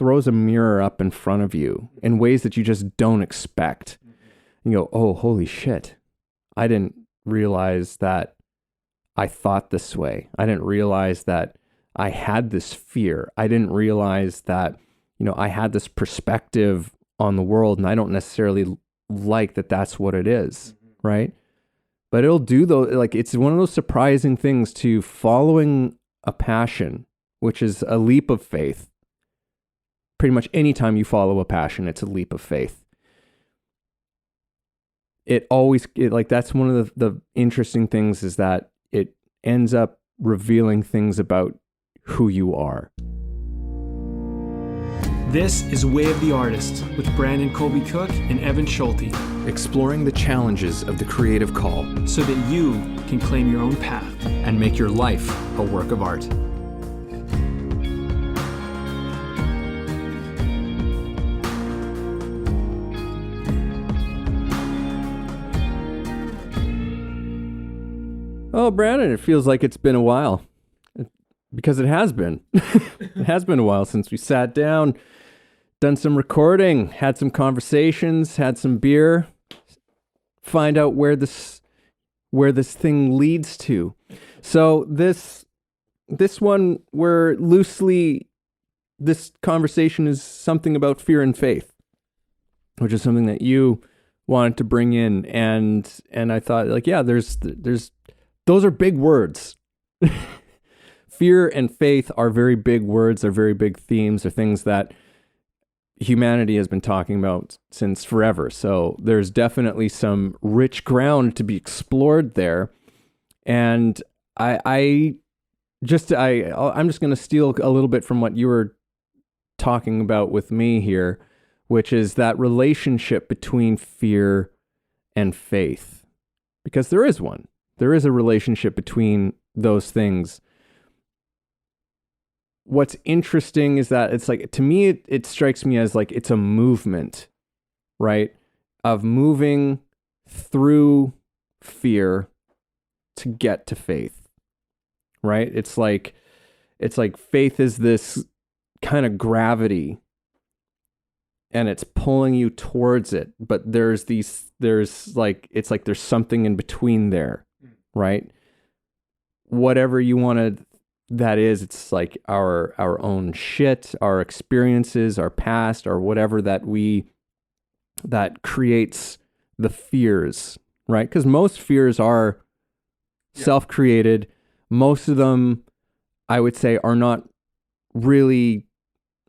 throws a mirror up in front of you in ways that you just don't expect. You go, oh, holy shit. I didn't realize that I thought this way. I didn't realize that I had this fear. I didn't realize that, I had this perspective on the world, and I don't necessarily like that that's what it is, right? But it'll do though, like it's one of those surprising things to following a passion, which is a leap of faith. Pretty much anytime you follow a passion, it's a leap of faith. That's one of the interesting things is that it ends up revealing things about who you are. This is Way of the Artist with Brandon Colby Cook and Evan Schulte. Exploring the challenges of the creative call so that you can claim your own path and make your life a work of art. Oh, Brandon, it feels like it's been a while. Because it has been. It has been a while since we sat down, done some recording, had some conversations, had some beer, find out where this thing leads to. So this one, this conversation is something about fear and faith, which is something that you wanted to bring in, and I thought, like, yeah, there's those are big words. Fear and faith are very big words. They're very big themes. They're things that humanity has been talking about since forever. So there's definitely some rich ground to be explored there. And I'm just going to steal a little bit from what you were talking about with me here, which is that relationship between fear and faith. Because there is one. There is a relationship between those things. What's interesting is that it's like, to me, it strikes me as like it's a movement, right? Of moving through fear to get to faith, right? It's like faith is this kind of gravity and it's pulling you towards it, but there's something in between there, right? Whatever you want to, that is, it's like our own shit, our experiences, our past, or whatever that creates the fears, right? Because most fears are self-created. Most of them, I would say, are not really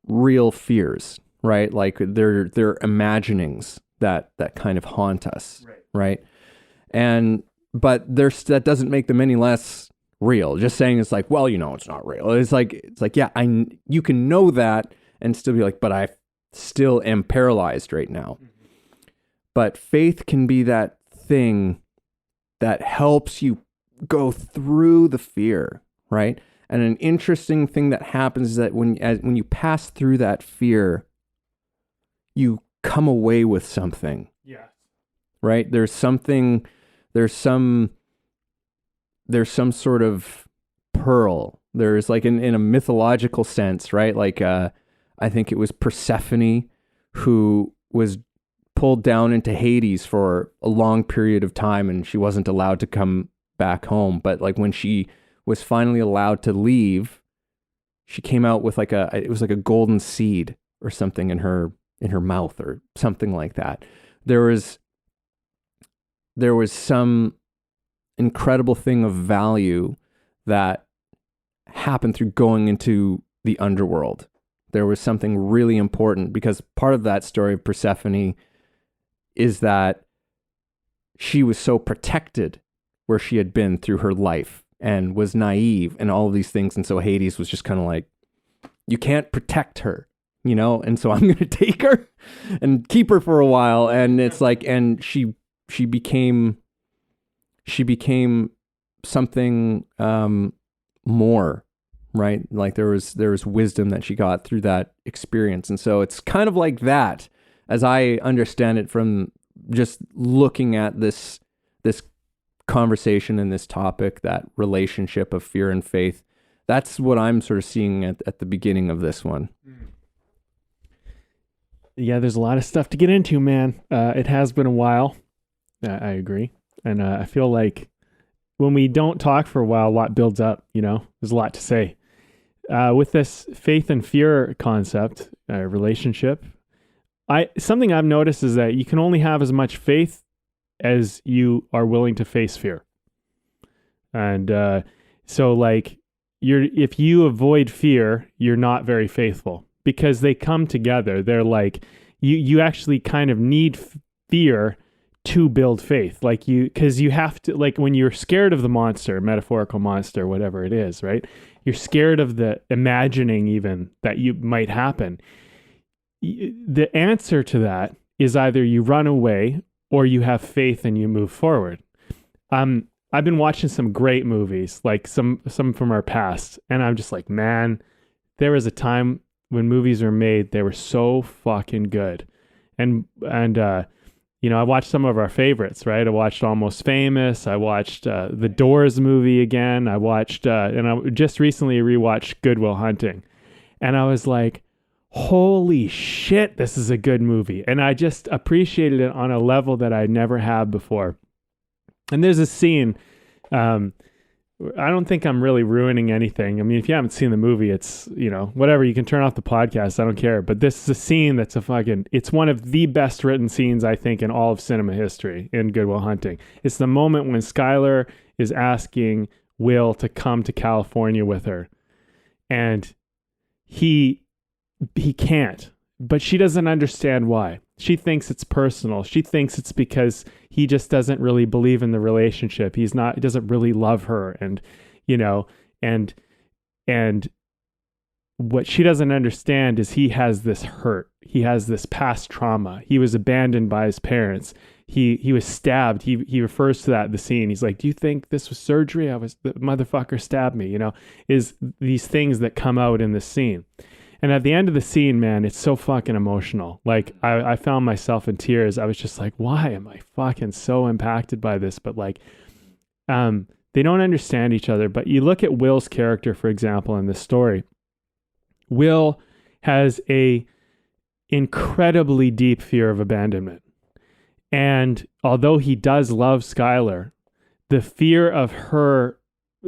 real fears, right? Like they're imaginings that kind of haunt us, right? But that doesn't make them any less real. Just saying it's like, well, it's not real. It's like, yeah, you can know that and still be like, but I still am paralyzed right now. Mm-hmm. But faith can be that thing that helps you go through the fear, right? And an interesting thing that happens is that when you pass through that fear, you come away with something. Yeah. Right? There's some sort of pearl. There's like in a mythological sense, right? Like I think it was Persephone who was pulled down into Hades for a long period of time and she wasn't allowed to come back home. But like when she was finally allowed to leave, she came out with it was like a golden seed or something in her mouth or something like that. There was some incredible thing of value that happened through going into the underworld. There was something really important because part of that story of Persephone is that she was so protected where she had been through her life and was naive and all of these things. And so Hades was just kind of like, you can't protect her, and so I'm going to take her and keep her for a while. And it's like, and she became something more, right? Like there was wisdom that she got through that experience. And so it's kind of like that, as I understand it from just looking at this conversation and this topic, that relationship of fear and faith. That's what I'm sort of seeing at the beginning of this one. Yeah, there's a lot of stuff to get into, man. It has been a while. I agree. And I feel like when we don't talk for a while, a lot builds up, there's a lot to say. With this faith and fear concept, relationship, something I've noticed is that you can only have as much faith as you are willing to face fear. And so like if you avoid fear, you're not very faithful because they come together. They're like, you actually kind of need fear to build faith. Like because you have to, like when you're scared of the monster, metaphorical monster, whatever it is, right? You're scared of the imagining even that you might happen. The answer to that is either you run away or you have faith and you move forward. I've been watching some great movies, like some from our past, and I'm just like, man, there was a time when movies were made, they were so fucking good. And I watched some of our favorites, right? I watched Almost Famous. I watched the Doors movie again. I watched, and I just recently rewatched Good Will Hunting. And I was like, holy shit, this is a good movie. And I just appreciated it on a level that I never have before. And there's a scene, I don't think I'm really ruining anything. I mean, if you haven't seen the movie, it's, whatever, you can turn off the podcast. I don't care. But this is a scene that's it's one of the best written scenes, I think, in all of cinema history in Good Will Hunting. It's the moment when Skylar is asking Will to come to California with her. And he can't, but she doesn't understand why. She thinks it's personal. She thinks it's because he just doesn't really believe in the relationship. He doesn't really love her. And what she doesn't understand is he has this hurt. He has this past trauma. He was abandoned by his parents. He was stabbed. He refers to that in the scene. He's like, do you think this was surgery? The motherfucker stabbed me, is these things that come out in this scene. And at the end of the scene, man, it's so fucking emotional. Like I found myself in tears. I was just like, why am I fucking so impacted by this? But like, they don't understand each other. But you look at Will's character, for example, in this story. Will has a incredibly deep fear of abandonment. And although he does love Skylar, the fear of her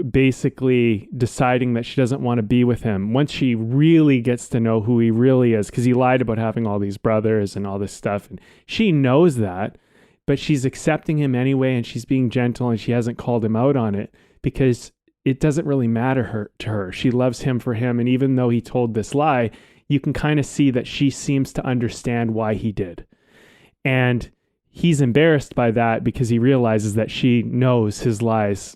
basically deciding that she doesn't want to be with him once she really gets to know who he really is, because he lied about having all these brothers and all this stuff, and she knows that, but she's accepting him anyway, and she's being gentle, and she hasn't called him out on it because it doesn't really matter to her. She loves him for him, and even though he told this lie, you can kind of see that she seems to understand why he did. And he's embarrassed by that because he realizes that she knows his lies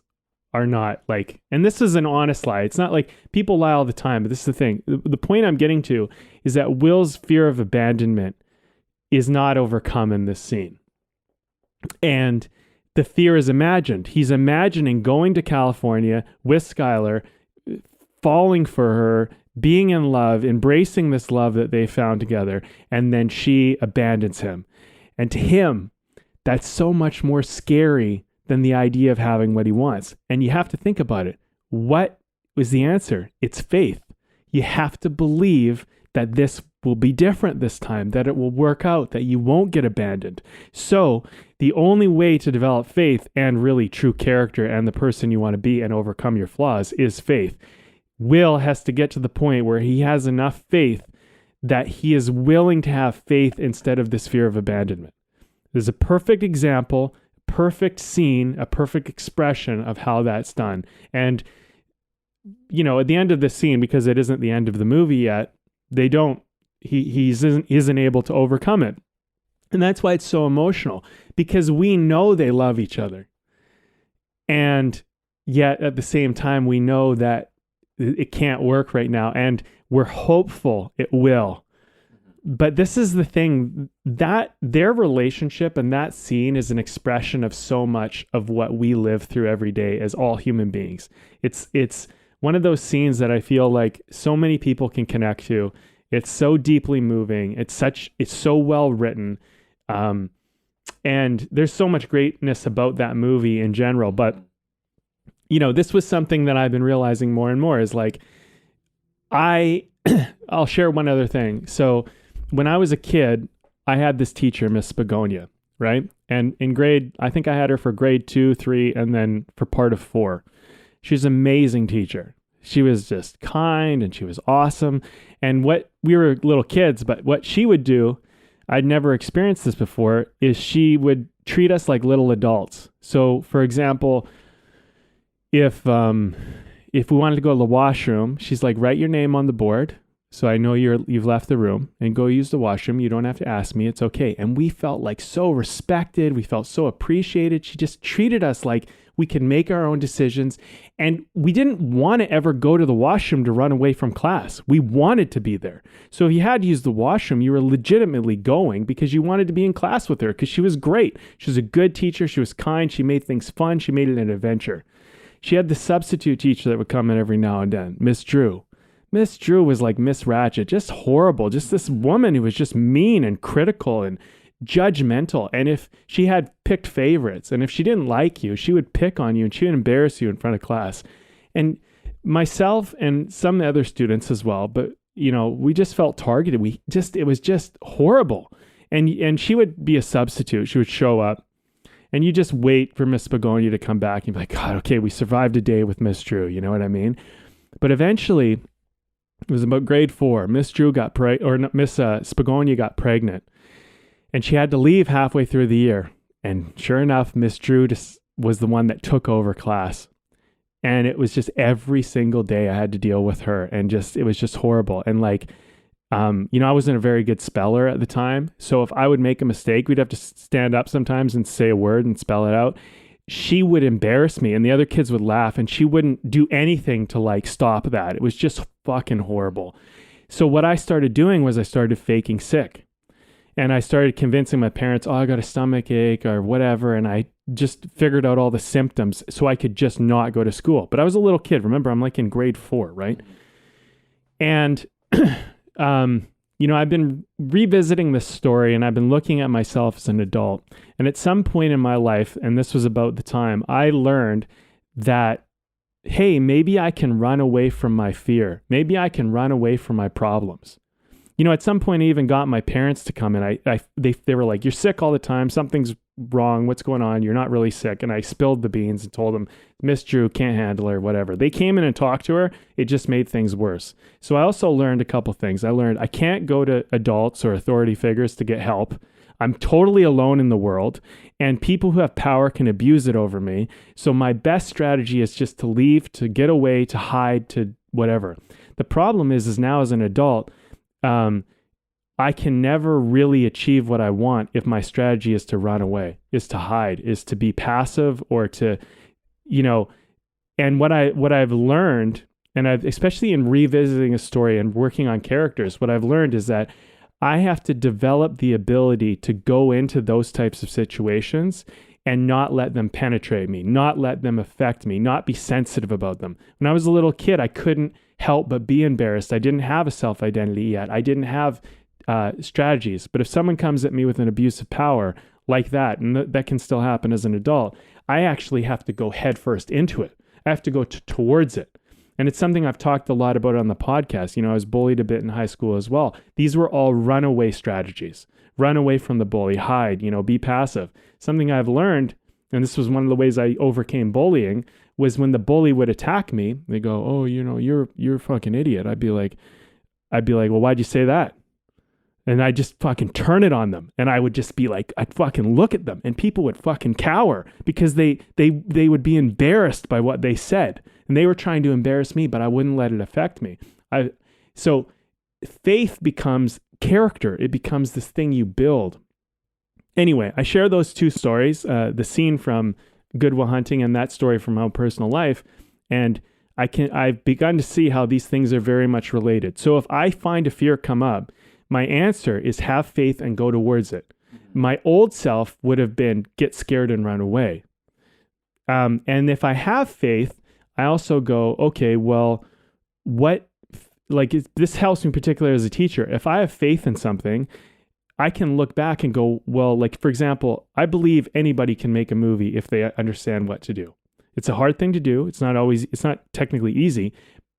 are not like, and this is an honest lie. It's not like people lie all the time, but this is the thing. The point I'm getting to is that Will's fear of abandonment is not overcome in this scene. And the fear is imagined. He's imagining going to California with Skylar, falling for her, being in love, embracing this love that they found together, and then she abandons him. And to him, that's so much more scary than the idea of having what he wants. And you have to think about it. What was the answer? It's faith. You have to believe that this will be different this time, that it will work out, that you won't get abandoned. So the only way to develop faith and really true character and the person you want to be and overcome your flaws is faith. Will has to get to the point where he has enough faith that he is willing to have faith instead of this fear of abandonment. There's a perfect example, perfect scene, a perfect expression of how that's done. And, at the end of the scene, because it isn't the end of the movie yet, he isn't able to overcome it. And that's why it's so emotional, because we know they love each other. And yet at the same time, we know that it can't work right now. And we're hopeful it will. But this is the thing, that their relationship and that scene is an expression of so much of what we live through every day as all human beings. It's one of those scenes that I feel like so many people can connect to. It's so deeply moving. It's so well written. And there's so much greatness about that movie in general. But, this was something that I've been realizing more and more is like, I'll share one other thing. So when I was a kid, I had this teacher, Miss Begonia, right? And I think I had her for grade 2, 3, and then for part of 4. She's an amazing teacher. She was just kind and she was awesome. And we were little kids, but what she would do, I'd never experienced this before, is she would treat us like little adults. So for example, if we wanted to go to the washroom, she's like, write your name on the board. So I know you've left the room, and go use the washroom. You don't have to ask me. It's okay. And we felt like so respected. We felt so appreciated. She just treated us like we could make our own decisions. And we didn't want to ever go to the washroom to run away from class. We wanted to be there. So if you had to use the washroom, you were legitimately going because you wanted to be in class with her because she was great. She was a good teacher. She was kind. She made things fun. She made it an adventure. She had the substitute teacher that would come in every now and then, Miss Drew. Miss Drew was like Miss Ratchet, just horrible. Just this woman who was just mean and critical and judgmental. And if she had picked favorites, and if she didn't like you, she would pick on you and she would embarrass you in front of class. And myself and some other students as well, but we just felt targeted. It was just horrible. And she would be a substitute. She would show up and you just wait for Miss Begonia to come back and be like, God, okay, we survived a day with Miss Drew. You know what I mean? But eventually, it was about grade 4. Miss Drew Miss Spagonia got pregnant, and she had to leave halfway through the year. And sure enough, Miss Drew just was the one that took over class, and it was just every single day I had to deal with her, and it was just horrible. And I wasn't a very good speller at the time, so if I would make a mistake, we'd have to stand up sometimes and say a word and spell it out. She would embarrass me and the other kids would laugh, and she wouldn't do anything to stop that. It was just fucking horrible. So what I started doing was I started faking sick, and I started convincing my parents, I got a stomach ache or whatever. And I just figured out all the symptoms so I could just not go to school. But I was a little kid. Remember, I'm in grade 4, right? And, I've been revisiting this story and I've been looking at myself as an adult. And at some point in my life, and this was about the time, I learned that, hey, maybe I can run away from my fear. Maybe I can run away from my problems. At some point I even got my parents to come in. They were like, you're sick all the time. Something's wrong. What's going on? You're not really sick. And I spilled the beans and told them, Miss Drew can't handle her, whatever. They came in and talked to her. It just made things worse. So I also learned a couple things. I learned I can't go to adults or authority figures to get help. I'm totally alone in the world, and people who have power can abuse it over me. So my best strategy is just to leave, to get away, to hide, to whatever. The problem is now as an adult, I can never really achieve what I want if my strategy is to run away, is to hide, is to be passive, or to, and what I've learned, and I've, especially in revisiting a story and working on characters, what I've learned is that I have to develop the ability to go into those types of situations and not let them penetrate me, not let them affect me, not be sensitive about them. When I was a little kid, I couldn't help but be embarrassed. I didn't have a self-identity yet. I didn't have strategies. But if someone comes at me with an abuse of power like that, and that can still happen as an adult, I actually have to go headfirst into it. I have to go towards it. And it's something I've talked a lot about on the podcast. I was bullied a bit in high school as well. These were all runaway strategies. Run away from the bully, hide, be passive. Something I've learned, and this was one of the ways I overcame bullying, was when the bully would attack me, they go, oh, you're a fucking idiot. I'd be like, well, why'd you say that? And I just fucking turn it on them. And I would just be like, I'd fucking look at them, and people would fucking cower because they would be embarrassed by what they said. And they were trying to embarrass me, but I wouldn't let it affect me. So faith becomes character. It becomes this thing you build. Anyway, I share those two stories, the scene from Good Will Hunting and that story from my personal life. And I've begun to see how these things are very much related. So if I find a fear come up, my answer is have faith and go towards it. My old self would have been get scared and run away. And if I have faith, I also go, okay, well, this helps me particularly as a teacher. If I have faith in something, I can look back and go, well, for example, I believe anybody can make a movie if they understand what to do. It's a hard thing to do. It's not technically easy,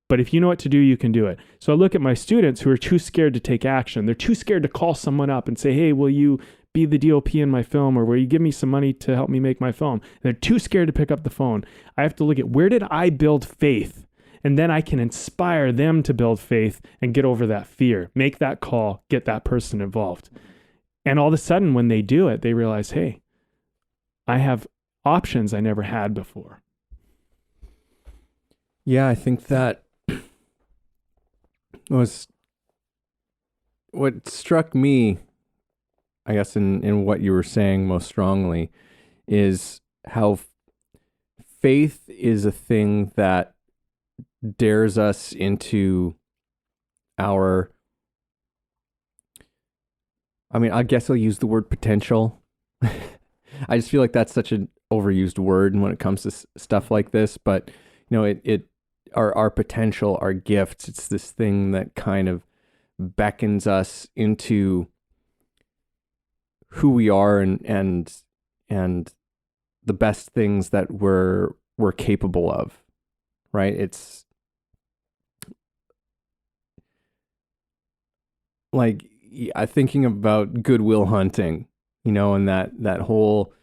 But if you know what to do, you can do it. So I look at my students who are too scared to take action. They're too scared to call someone up and say, hey, will you be the DOP in my film, or will you give me some money to help me make my film? They're too scared to pick up the phone. I have to look at, where did I build faith? And then I can inspire them to build faith and get over that fear, make that call, get that person involved. And all of a sudden, when they do it, they realize, hey, I have options I never had before. Yeah, I think that was what struck me, I guess, in what you were saying most strongly, is how faith is a thing that dares us into our, I guess I'll use the word potential. I just feel like that's such an overused word when it comes to stuff like this, but our potential, our gifts, it's this thing that kind of beckons us into who we are and the best things that we're capable of, right? It's like, thinking about Good Will Hunting, and that whole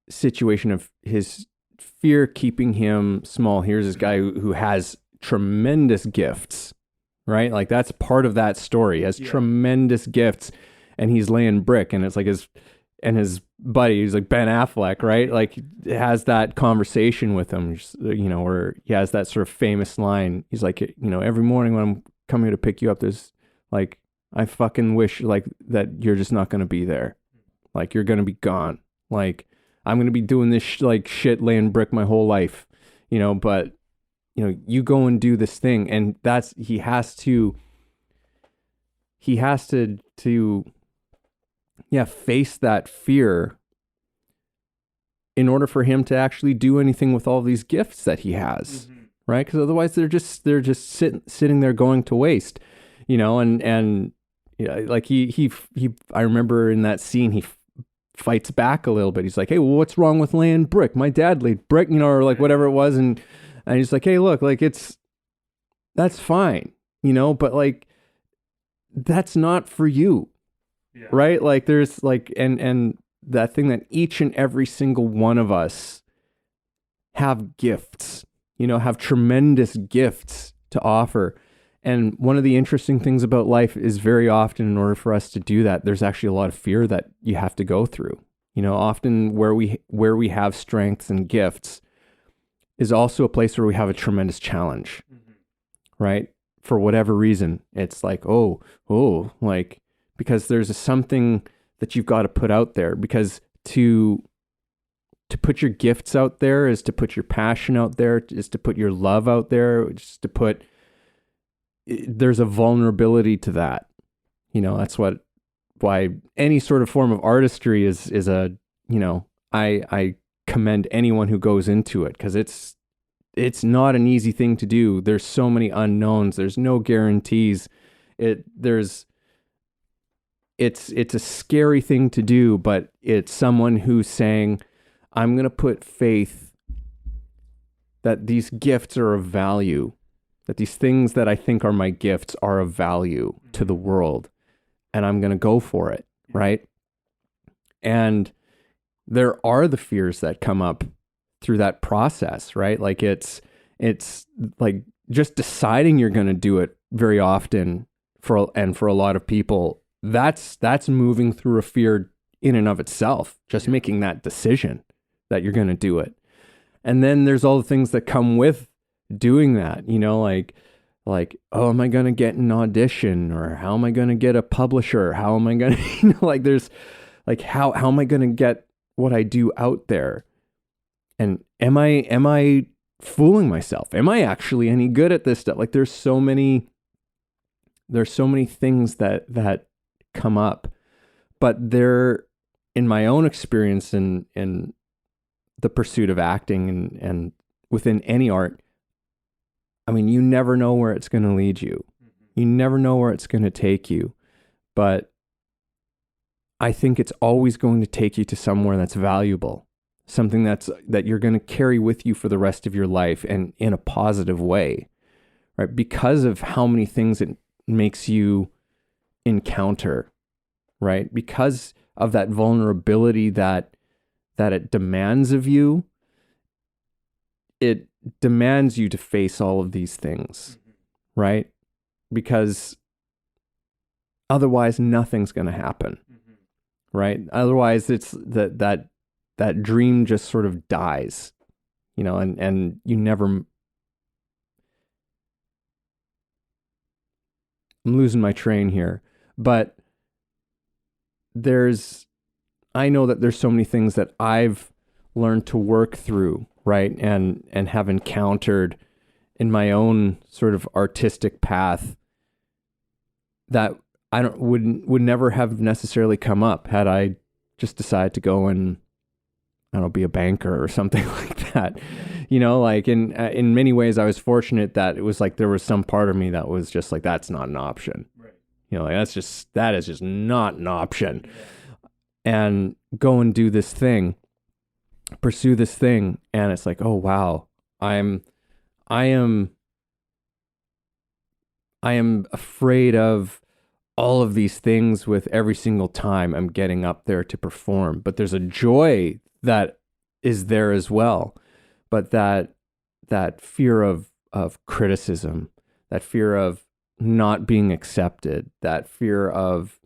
situation of his fear keeping him small. Here's this guy who has tremendous gifts, right? Like, that's part of that story. He has tremendous gifts, and he's laying brick, and it's like his buddy, he's like Ben Affleck, right? Like, has that conversation with him, where he has that sort of famous line. He's like, every morning when I'm coming to pick you up, there's like, I fucking wish like that you're just not going to be there. Like, you're going to be gone. Like, I'm going to be doing this shit, laying brick my whole life, but you go and do this thing. And he has to face that fear in order for him to actually do anything with all these gifts that he has. Mm-hmm. Right. Cause otherwise they're just sitting there going to waste, and like I remember in that scene, he fights back a little bit. He's like, hey, well, what's wrong with laying brick? My dad laid brick, or like whatever it was. And he's like, hey, look, like that's fine, but like, that's not for you. Yeah. Right. Like, there's like, and that thing that each and every single one of us have gifts, have tremendous gifts to offer. And one of the interesting things about life is very often, in order for us to do that, there's actually a lot of fear that you have to go through. Often where we have strengths and gifts is also a place where we have a tremendous challenge, right? For whatever reason, it's like, like, because there's something that you've got to put out there, because to put your gifts out there is to put your passion out there, is to put your love out there, just to put, there's a vulnerability to that. That's why any sort of form of artistry is a, I commend anyone who goes into it, because it's not an easy thing to do. There's so many unknowns. There's no guarantees. It's a scary thing to do, but it's someone who's saying, I'm going to put faith that these gifts are of value, that these things that I think are my gifts are of value to the world, and I'm going to go for it, right? And there are the fears that come up through that process, right? Like, it's like just deciding you're going to do it very often for a lot of people, that's moving through a fear in and of itself, just making that decision that you're going to do it. And then there's all the things that come with doing that, like, oh, am I going to get an audition, or how am I going to get a publisher? How am I going to, like, there's like, how am I going to get what I do out there? And am I fooling myself? Am I actually any good at this stuff? Like, there's so many things that come up, but they're, in my own experience in the pursuit of acting and within any art, you never know where it's going to lead you. You never know where it's going to take you. But I think it's always going to take you to somewhere that's valuable, something that you're going to carry with you for the rest of your life, and in a positive way, right? Because of how many things it makes you encounter, right? Because of that vulnerability that it demands of you, it demands you to face all of these things, right? Because otherwise nothing's going to happen, right? Otherwise it's that dream just sort of dies, and you never. I'm losing my train here, but I know that there's so many things that I've learned to work through, right? And have encountered in my own sort of artistic path that would never have necessarily come up had I just decided to go and, I don't know, be a banker or something like that. Like in many ways I was fortunate that it was like there was some part of me that was just like, that's not an option. Right. Like that is just not an option. And go and do this thing, pursue this thing. And it's like, oh wow, I am afraid of all of these things with every single time I'm getting up there to perform. But there's a joy that is there as well. But that fear of criticism, that fear of not being accepted, that fear of,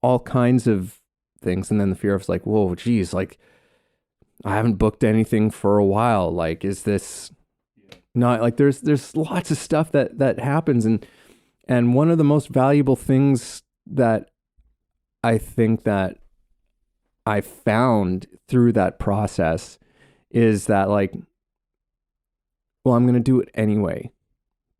all kinds of things. And then the fear of like, whoa, geez, like I haven't booked anything for a while. Like, is this not like there's lots of stuff that happens. And one of the most valuable things that I think that I found through that process is that like, well, I'm going to do it anyway,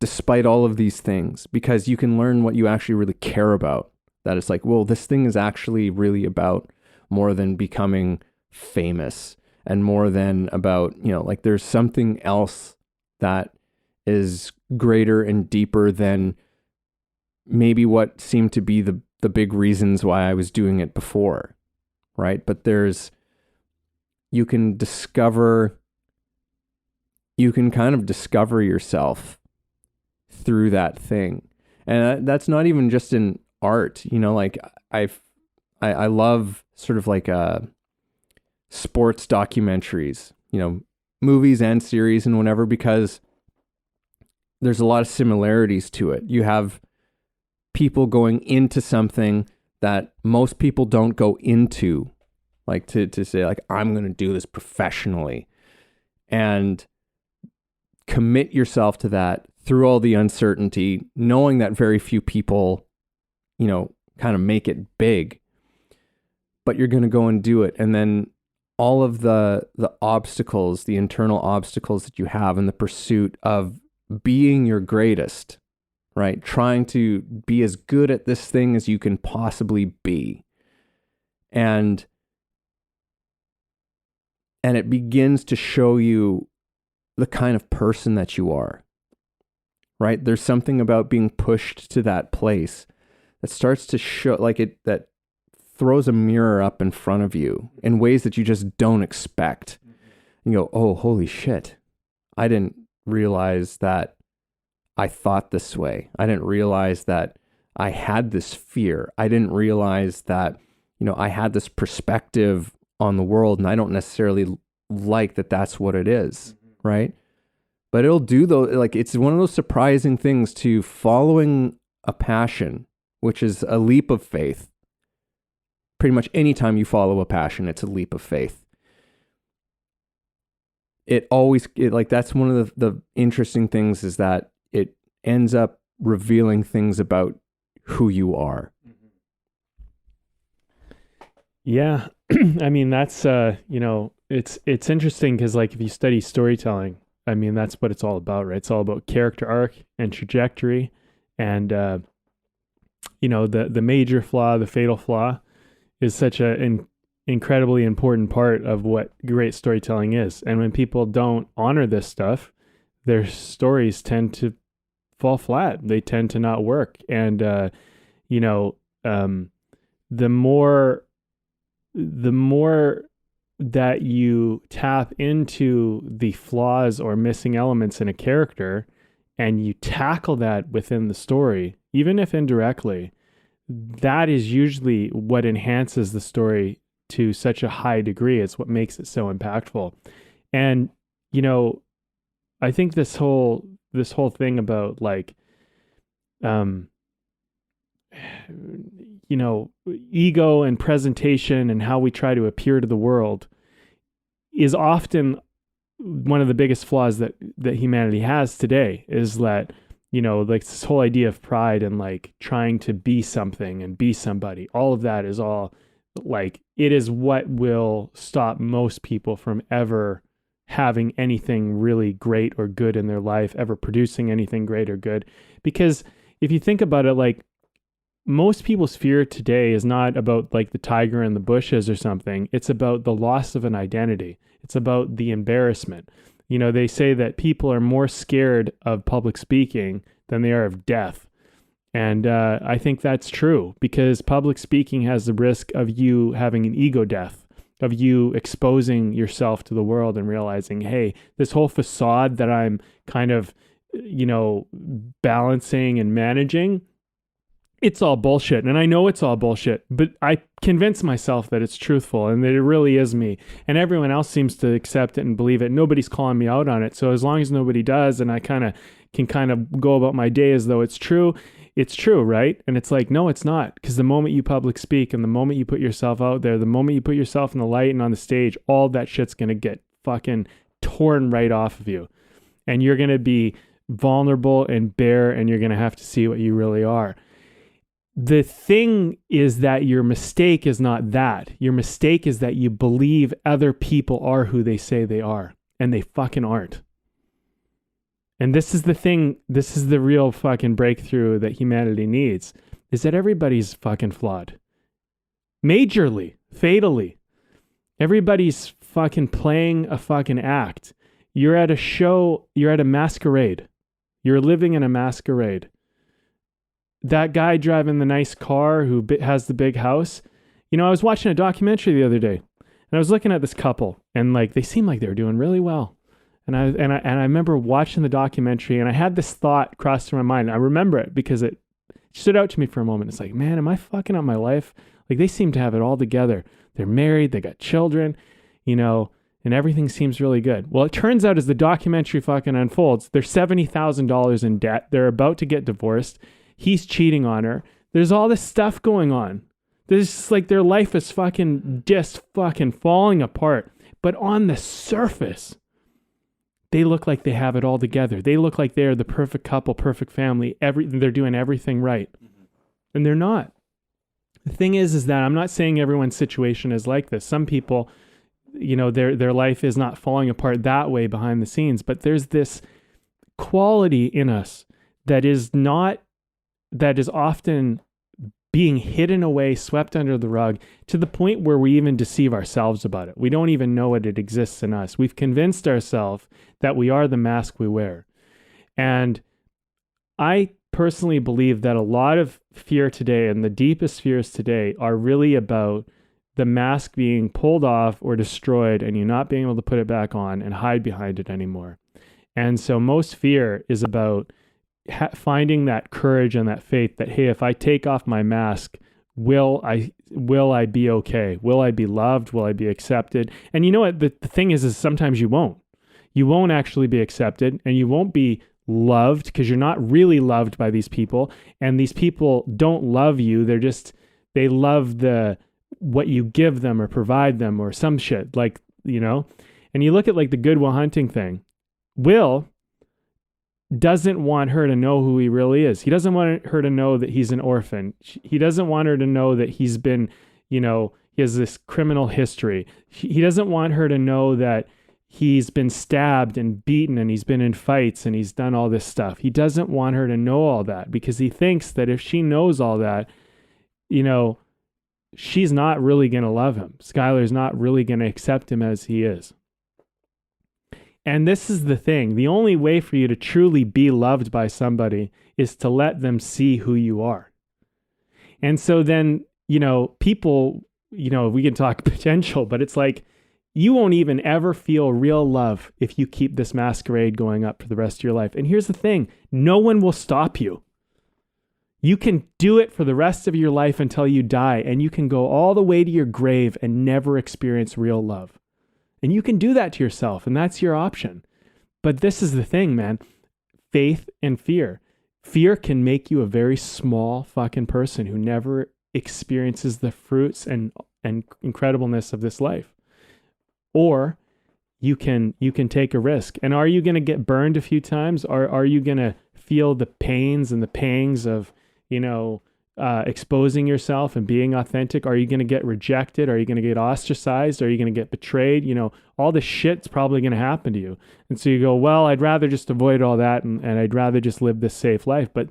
despite all of these things, because you can learn what you actually really care about. That it's like, well, this thing is actually really about more than becoming famous and more than about, like there's something else that is greater and deeper than maybe what seemed to be the big reasons why I was doing it before, right? But you can kind of discover yourself through that thing. And that's not even just in art, like I love sort of like sports documentaries, movies and series and whatever, because there's a lot of similarities to it. You have people going into something that most people don't go into, like to say like, I'm going to do this professionally and commit yourself to that through all the uncertainty, knowing that very few people, kind of make it big, but you're going to go and do it. And then all of the obstacles, the internal obstacles that you have in the pursuit of being your greatest, right? Trying to be as good at this thing as you can possibly be. And it begins to show you the kind of person that you are, right? There's something about being pushed to that place that starts to show, like that throws a mirror up in front of you in ways that you just don't expect. You go, oh, holy shit. I didn't realize that I thought this way. I didn't realize that I had this fear. I didn't realize that, I had this perspective on the world, and I don't necessarily like that that's what it is, right? But it'll do though, like it's one of those surprising things to following a passion, which is a leap of faith. Pretty much anytime you follow a passion, it's a leap of faith. That's one of the interesting things is that it ends up revealing things about who you are. Yeah. I mean, that's, it's interesting because like if you study storytelling, I mean, that's what it's all about, right? It's all about character arc and trajectory. And, the major flaw, the fatal flaw is such an incredibly important part of what great storytelling is. And when people don't honor this stuff, their stories tend to fall flat. They tend to not work. And, the more that you tap into the flaws or missing elements in a character and you tackle that within the story, even if indirectly, that is usually what enhances the story to such a high degree. It's what makes it so impactful. And, you know, I think this whole thing about like, you know, ego and presentation and how we try to appear to the world is often one of the biggest flaws that humanity has today, is that, you know, like this whole idea of pride and like trying to be something and be somebody. All of that is all like, it is what will stop most people from ever having anything really great or good in their life, ever producing anything great or good. Because if you think about it, like, most people's fear today is not about like the tiger in the bushes or something. It's about the loss of an identity. It's about the embarrassment. You know, they say that people are more scared of public speaking than they are of death. And I think that's true, because public speaking has the risk of you having an ego death, of you exposing yourself to the world and realizing, hey, this whole facade that I'm kind of, you know, balancing and managing, it's all bullshit. And I know it's all bullshit, but I convince myself that it's truthful and that it really is me. And everyone else seems to accept it and believe it. Nobody's calling me out on it. So as long as nobody does, and I can go about my day as though it's true, right? And it's like, no, it's not. Because the moment you public speak and the moment you put yourself out there, the moment you put yourself in the light and on the stage, all that shit's going to get fucking torn right off of you. And you're going to be vulnerable and bare, and you're going to have to see what you really are. The thing is that your mistake is not that. Your mistake is that you believe other people are who they say they are, and they fucking aren't. And this is the thing, this is the real fucking breakthrough that humanity needs, is that everybody's fucking flawed. Majorly, fatally. Everybody's fucking playing a fucking act. You're at a show, you're at a masquerade. You're living in a masquerade. That guy driving the nice car who has the big house. You know, I was watching a documentary the other day, and I was looking at this couple, and like they seemed like they were doing really well. And I remember watching the documentary, and I had this thought cross through my mind. I remember it because it stood out to me for a moment. It's like, man, am I fucking up my life? Like, they seem to have it all together. They're married, they got children, you know, and everything seems really good. Well, it turns out as the documentary fucking unfolds, they're $70,000 in debt. They're about to get divorced. He's cheating on her. There's all this stuff going on. There's just like their life is just fucking falling apart. But on the surface, they look like they have it all together. They look like they're the perfect couple, perfect family. They're doing everything right. And they're not. The thing is that I'm not saying everyone's situation is like this. Some people, you know, their life is not falling apart that way behind the scenes. But there's this quality in us that is often being hidden away, swept under the rug, to the point where we even deceive ourselves about it. We don't even know it exists in us. We've convinced ourselves that we are the mask we wear. And I personally believe that a lot of fear today, and the deepest fears today, are really about the mask being pulled off or destroyed and you not being able to put it back on and hide behind it anymore. And so most fear is about finding that courage and that faith that, hey, if I take off my mask, will I be okay? Will I be loved? Will I be accepted? And you know what? The thing is sometimes you won't. You won't actually be accepted, and you won't be loved because you're not really loved by these people. And these people don't love you. They love what you give them or provide them or some shit, like, you know. And you look at like the Good Will Hunting thing. Will doesn't want her to know who he really is. He doesn't want her to know that he's an orphan. He doesn't want her to know that he's been, you know, he has this criminal history. He doesn't want her to know that he's been stabbed and beaten and he's been in fights and he's done all this stuff. He doesn't want her to know all that because he thinks that if she knows all that, you know, she's not really going to love him. Skylar's not really going to accept him as he is. And this is the thing. The only way for you to truly be loved by somebody is to let them see who you are. And so then, you know, people, you know, we can talk potential, but it's like you won't even ever feel real love if you keep this masquerade going up for the rest of your life. And here's the thing, no one will stop you. You can do it for the rest of your life until you die, and you can go all the way to your grave and never experience real love. And you can do that to yourself, and that's your option. But this is the thing, man. Faith and fear. Fear can make you a very small fucking person who never experiences the fruits and incredibleness of this life. Or you can take a risk. And are you going to get burned a few times? Or are you going to feel the pains and the pangs of, exposing yourself and being authentic? Are you going to get rejected? Are you going to get ostracized? Are you going to get betrayed? All this shit's probably going to happen to you. And so you go, well, I'd rather just avoid all that and I'd rather just live this safe life. But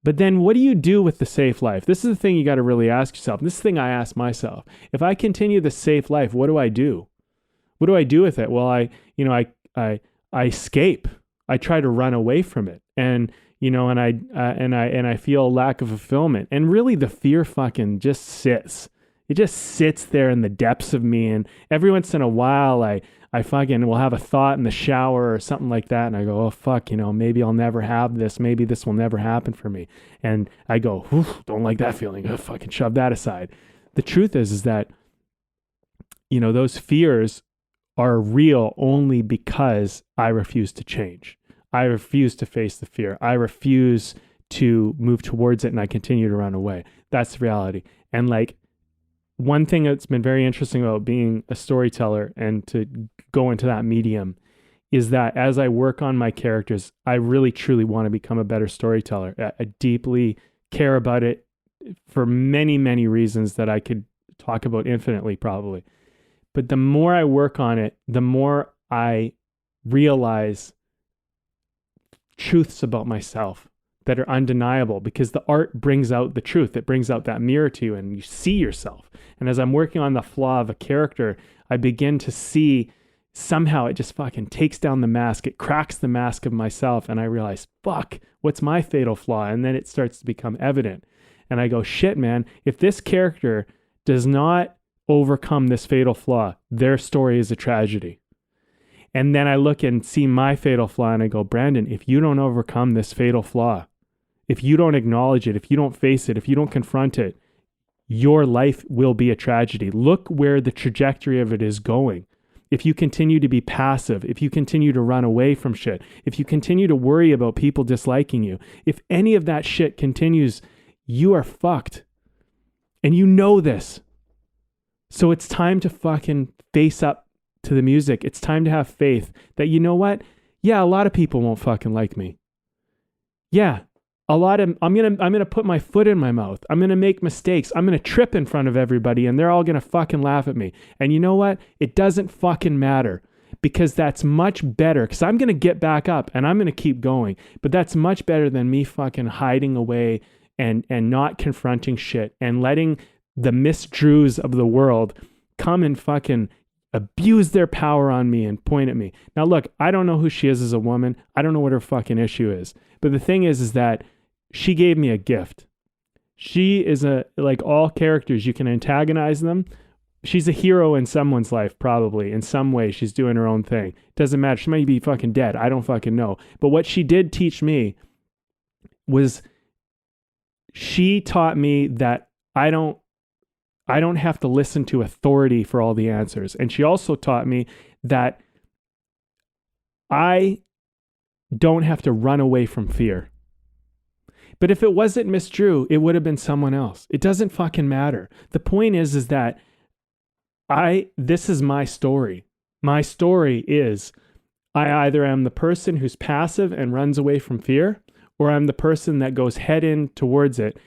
then what do you do with the safe life? This is the thing you got to really ask yourself. This is the thing I ask myself. If I continue the safe life, what do I do? What do I do with it? Well, I escape. I try to run away from it. And I feel a lack of fulfillment. And really the fear fucking just sits. It just sits there in the depths of me. And every once in a while I fucking will have a thought in the shower or something like that. And I go, oh fuck, maybe I'll never have this. Maybe this will never happen for me. And I go, don't like that feeling. I fucking shove that aside. The truth is that, those fears are real only because I refuse to change. I refuse to face the fear. I refuse to move towards it, and I continue to run away. That's the reality. And one thing that's been very interesting about being a storyteller and to go into that medium is that as I work on my characters, I really truly want to become a better storyteller. I deeply care about it for many, many reasons that I could talk about infinitely probably. But the more I work on it, the more I realize truths about myself that are undeniable, because the art brings out the truth. It brings out that mirror to you and you see yourself. And as I'm working on the flaw of a character, I begin to see somehow it just fucking takes down the mask. It cracks the mask of myself. And I realize, fuck, what's my fatal flaw? And then it starts to become evident. And I go, shit, man, if this character does not overcome this fatal flaw, their story is a tragedy. And then I look and see my fatal flaw and I go, Brandon, if you don't overcome this fatal flaw, if you don't acknowledge it, if you don't face it, if you don't confront it, your life will be a tragedy. Look where the trajectory of it is going. If you continue to be passive, if you continue to run away from shit, if you continue to worry about people disliking you, if any of that shit continues, you are fucked. And you know this. So it's time to fucking face up to the music. It's time to have faith that, you know what? Yeah, a lot of people won't fucking like me. Yeah, I'm gonna put my foot in my mouth. I'm gonna make mistakes. I'm gonna trip in front of everybody and they're all gonna fucking laugh at me. And you know what? It doesn't fucking matter, because that's much better, because I'm gonna get back up and I'm gonna keep going. But that's much better than me fucking hiding away and not confronting shit and letting the Miss Drews of the world come and fucking abuse their power on me and point at me. Now look, I don't know who she is as a woman. I don't know what her fucking issue is. But the thing is that she gave me a gift. She is like all characters, you can antagonize them. She's a hero in someone's life, probably. In some way, she's doing her own thing. Doesn't matter. She might be fucking dead. I don't fucking know. But what she did teach me was she taught me that I don't have to listen to authority for all the answers. And she also taught me that I don't have to run away from fear. But if it wasn't Miss Drew, it would have been someone else. It doesn't fucking matter. The point is that this is my story. My story is I either am the person who's passive and runs away from fear, or I'm the person that goes head in towards it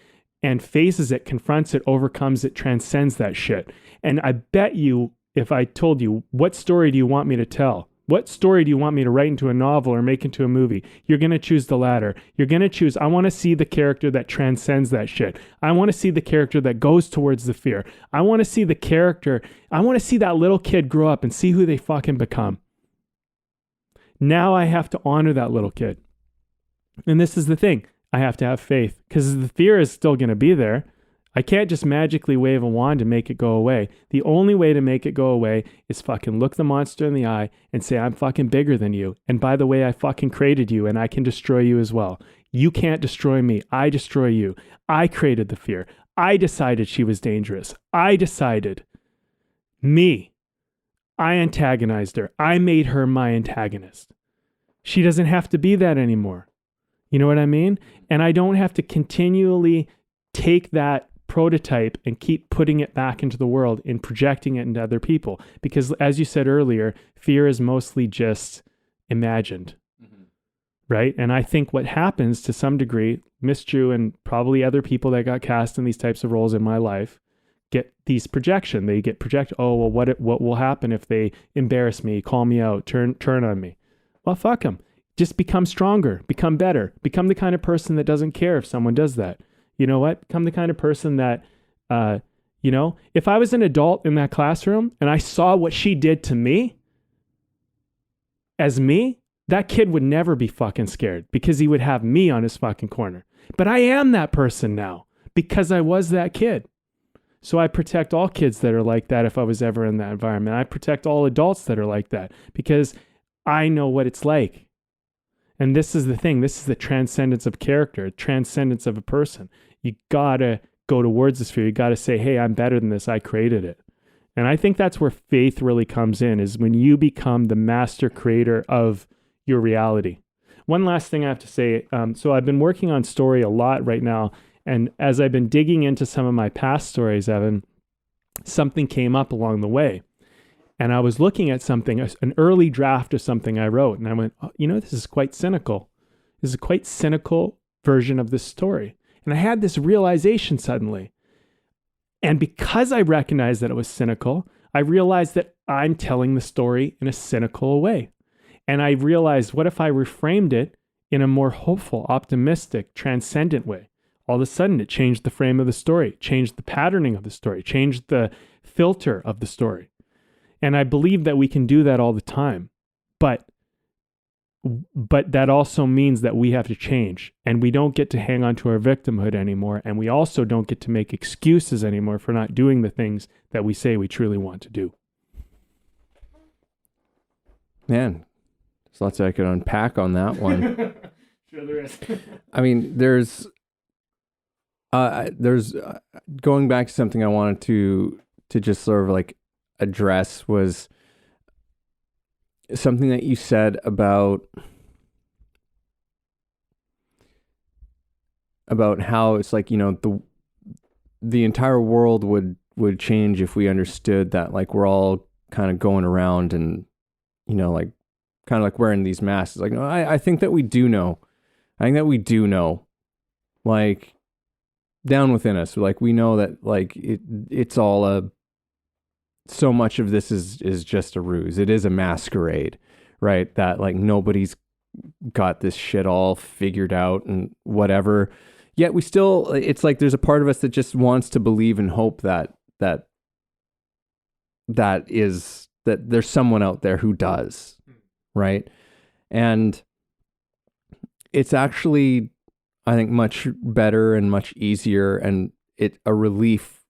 and faces it, confronts it, overcomes it, transcends that shit. And I bet you, if I told you, what story do you want me to tell? What story do you want me to write into a novel or make into a movie? You're going to choose the latter. You're going to choose, I want to see the character that transcends that shit. I want to see the character that goes towards the fear. I want to see the character, I want to see that little kid grow up and see who they fucking become. Now I have to honor that little kid. And this is the thing. I have to have faith, because the fear is still going to be there. I can't just magically wave a wand and make it go away. The only way to make it go away is fucking look the monster in the eye and say, I'm fucking bigger than you. And by the way, I fucking created you and I can destroy you as well. You can't destroy me. I destroy you. I created the fear. I decided she was dangerous. I decided. Me. I antagonized her. I made her my antagonist. She doesn't have to be that anymore. You know what I mean? And I don't have to continually take that prototype and keep putting it back into the world and projecting it into other people. Because as you said earlier, fear is mostly just imagined. Right? And I think what happens to some degree, Miss Drew and probably other people that got cast in these types of roles in my life get these projection. They get project, oh, well, what will happen if they embarrass me, call me out, turn on me? Well, fuck them. Just become stronger, become better, become the kind of person that doesn't care if someone does that. You know what? Become the kind of person that, if I was an adult in that classroom and I saw what she did to me, as me, that kid would never be fucking scared because he would have me on his fucking corner. But I am that person now because I was that kid. So I protect all kids that are like that if I was ever in that environment. I protect all adults that are like that because I know what it's like. And this is the thing. This is the transcendence of character, transcendence of a person. You gotta go towards this fear. You gotta say, hey, I'm better than this. I created it. And I think that's where faith really comes in, is when you become the master creator of your reality. One last thing I have to say. So I've been working on story a lot right now. And as I've been digging into some of my past stories, Evan, something came up along the way. And I was looking at something, an early draft of something I wrote. And I went, oh, this is quite cynical. This is a quite cynical version of this story. And I had this realization suddenly. And because I recognized that it was cynical, I realized that I'm telling the story in a cynical way. And I realized, what if I reframed it in a more hopeful, optimistic, transcendent way? All of a sudden, it changed the frame of the story, changed the patterning of the story, changed the filter of the story. And I believe that we can do that all the time. But that also means that we have to change. And we don't get to hang on to our victimhood anymore. And we also don't get to make excuses anymore for not doing the things that we say we truly want to do. Man, there's lots I could unpack on that one. Sure there is. I mean, there's going back to something I wanted to just sort of like address was something that you said about how it's like, the entire world would change if we understood that, like, we're all kind of going around and, like, kind of like wearing these masks. Like, no, I think that we do know. I think that we do know, like, down within us, like, we know that, like, it's all so much of this is just a ruse. It is a masquerade, right? That, like, nobody's got this shit all figured out and whatever. Yet we still, it's like there's a part of us that just wants to believe and hope that there's someone out there who does, right? And it's actually, I think, much better and much easier and a relief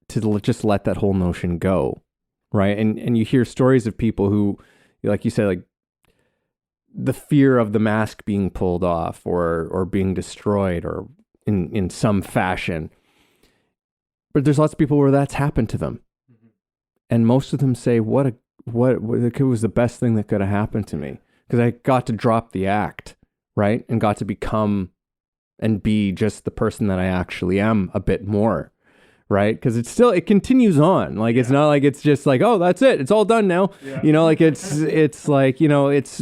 to just let that whole notion go, right? And you hear stories of people who, like you said, like the fear of the mask being pulled off or being destroyed or in some fashion. But there's lots of people where that's happened to them. Mm-hmm. And most of them say, what it was the best thing that could have happened to me, because I got to drop the act, right? And got to become and be just the person that I actually am a bit more, right? Because it continues on. Like, it's not like it's just like, oh, that's it, it's all done now. Yeah. Like it's like,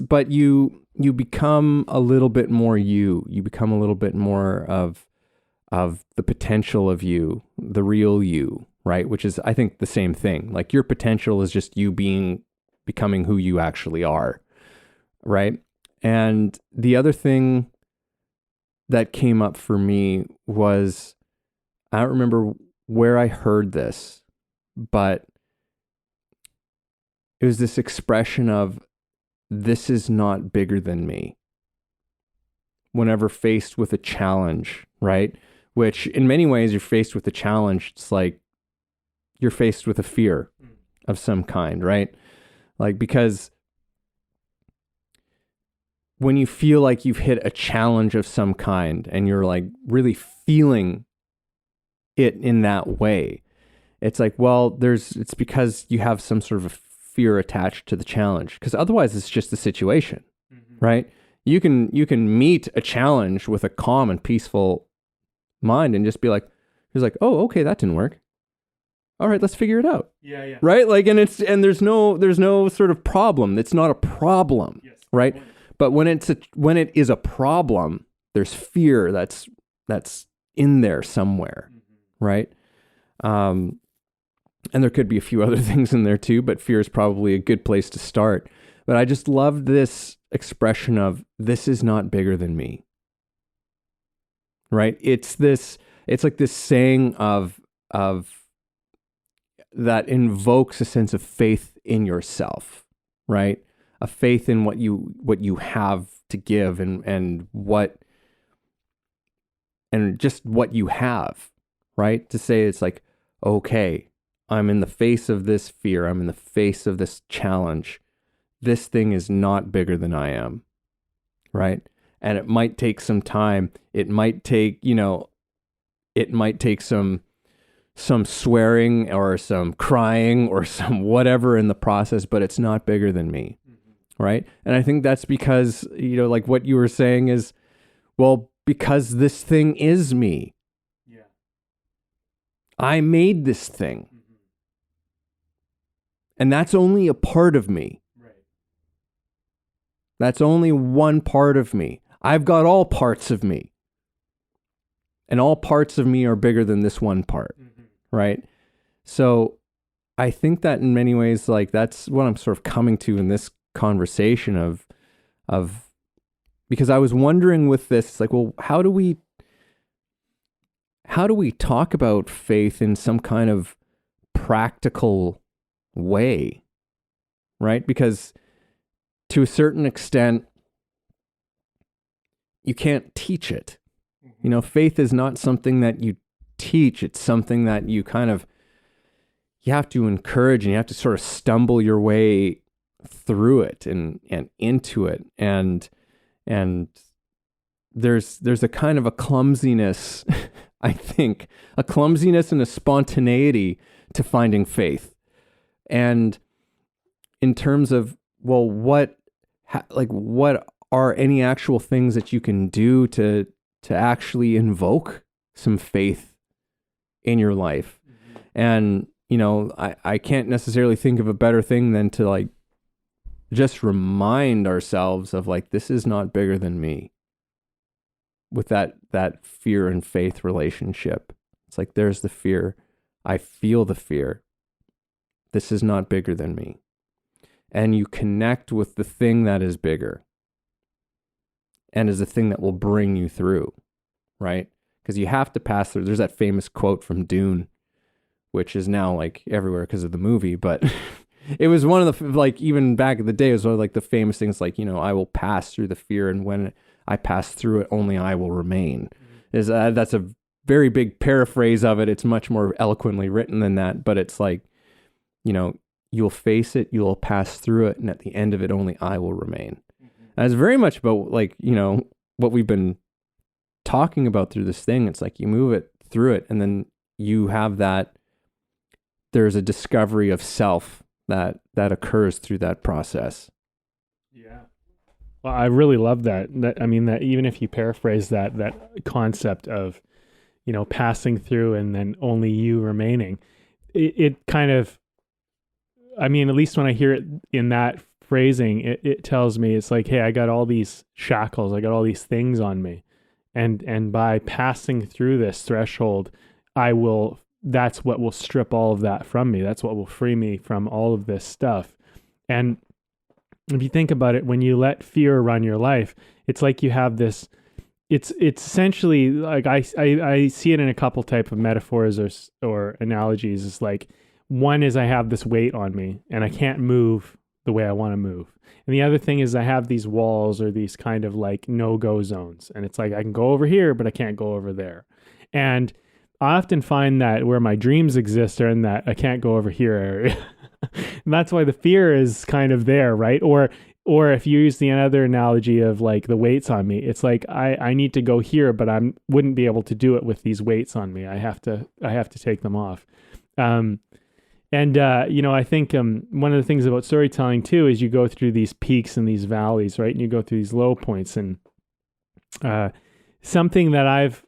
but you become a little bit more you become a little bit more of the potential of you, the real you, right? Which is, I think, the same thing. Like, your potential is just you becoming who you actually are, right? And the other thing that came up for me was, I don't remember where I heard this, but it was this expression of, this is not bigger than me. Whenever faced with a challenge, right? which in many ways you're faced with a challenge. It's like you're faced with a fear of some kind, right? Like, because when you feel like you've hit a challenge of some kind and you're like really feeling it in that way, it's like, well, it's because you have some sort of a fear attached to the challenge, because otherwise it's just a situation, right? You can meet a challenge with a calm and peaceful mind and just be like, he's like, oh, okay, that didn't work. All right, let's figure it out. Yeah. Right? Like, and there's no sort of problem. It's not a problem, right? But when it is a problem, there's fear that's in there somewhere, right? And there could be a few other things in there too, but fear is probably a good place to start. But I just love this expression of, this is not bigger than me, right? It's like this saying of that invokes a sense of faith in yourself, right? A faith in what you have to give and just what you have, right? To say, it's like, okay, I'm in the face of this fear. I'm in the face of this challenge. This thing is not bigger than I am, right? And it might take some time. It might take some swearing or some crying or some whatever in the process, but it's not bigger than me, right? And I think that's because, like what you were saying is, well, because this thing is me. Yeah. I made this thing. And that's only a part of me. Right. That's only one part of me. I've got all parts of me. And all parts of me are bigger than this one part. Right? So I think that in many ways, like, that's what I'm sort of coming to in this conversation of because I was wondering with this, it's like, well, how do we talk about faith in some kind of practical way, right? Because to a certain extent, you can't teach it. Faith is not something that you teach. It's something that you have to encourage, and you have to sort of stumble your way through it and into it. And there's a kind of a clumsiness, I think, a clumsiness and a spontaneity to finding faith. And in terms of, well, what are any actual things that you can do to actually invoke some faith in your life? And, I can't necessarily think of a better thing than to, like, just remind ourselves of, like, this is not bigger than me, with that fear and faith relationship. It's like, there's the fear. I feel the fear. This is not bigger than me. And you connect with the thing that is bigger and is the thing that will bring you through, right? Because you have to pass through. There's that famous quote from Dune, which is now, like, everywhere because of the movie, but it was one of the, like, even back in the day, it was one of, like, the famous things, like, I will pass through the fear, and when I pass through it, only I will remain. That's a very big paraphrase of it. It's much more eloquently written than that, but it's like, you'll face it, you'll pass through it, and at the end of it, only I will remain. And it's very much about, like, what we've been talking about through this thing. It's like, you move it through it, and then you have there's a discovery of self that occurs through that process. Yeah. Well, I really love that. That even if you paraphrase that concept of, passing through and then only you remaining, it kind of, at least when I hear it in that phrasing, it tells me, it's like, hey, I got all these shackles, I got all these things on me. And by passing through this threshold, that's what will strip all of that from me. That's what will free me from all of this stuff. And if you think about it, when you let fear run your life, it's like you have this, it's essentially like, I see it in a couple type of metaphors or analogies. It's like, one is I have this weight on me and I can't move the way I want to move. And the other thing is I have these walls or these kind of like no-go zones. And it's like, I can go over here, but I can't go over there. And I often find that where my dreams exist are in that I can't go over here area. And that's why the fear is kind of there, right? Or if you use the other analogy of like the weights on me, it's like I need to go here, but I wouldn't be able to do it with these weights on me. I have to take them off. I think one of the things about storytelling too is you go through these peaks and these valleys, right? And you go through these low points. And something that I've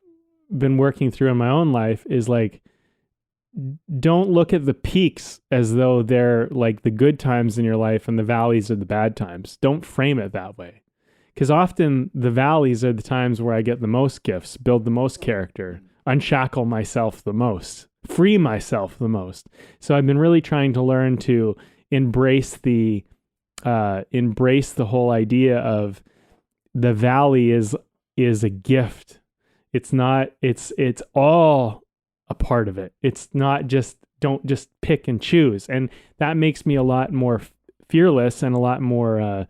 been working through in my own life is like, don't look at the peaks as though they're like the good times in your life and the valleys are the bad times. Don't frame it that way. Because often the valleys are the times where I get the most gifts, build the most character, unshackle myself the most, free myself the most. So I've been really trying to learn to embrace the whole idea of the valley is a gift. It's not, it's all a part of it. It's not just, don't just pick and choose. And that makes me a lot more fearless and a lot more,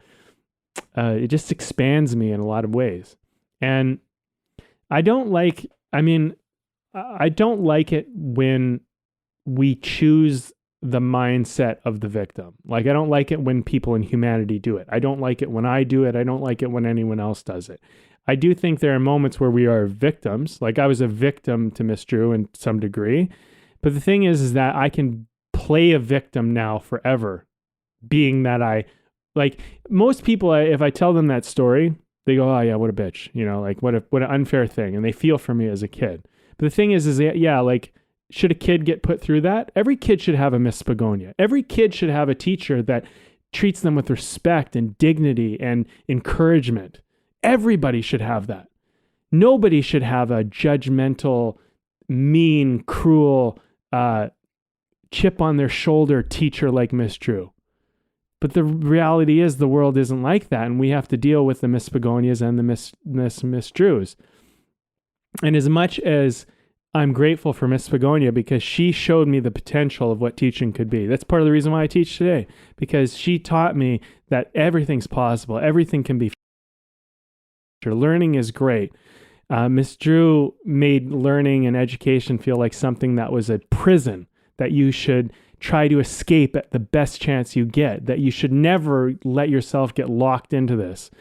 it just expands me in a lot of ways. And I don't like it when we choose the mindset of the victim. Like, I don't like it when people in humanity do it. I don't like it when I do it. I don't like it when anyone else does it. I do think there are moments where we are victims. Like, I was a victim to Miss Drew in some degree. But the thing is that I can play a victim now forever, being that like most people, if I tell them that story, they go, oh yeah, what a bitch. Like what an unfair thing. And they feel for me as a kid. But the thing is yeah, like, should a kid get put through that? Every kid should have a Miss Begonia. Every kid should have a teacher that treats them with respect and dignity and encouragement. Everybody should have that. Nobody should have a judgmental, mean, cruel, chip on their shoulder teacher like Miss Drew. But the reality is the world isn't like that, and we have to deal with the Miss Begonias and the Miss Drews. And as much as I'm grateful for Miss Begonia because she showed me the potential of what teaching could be. That's part of the reason why I teach today, because she taught me that everything's possible. Everything can be. Learning is great. Miss Drew made learning and education feel like something that was a prison that you should try to escape at the best chance you get, that you should never let yourself get locked into this.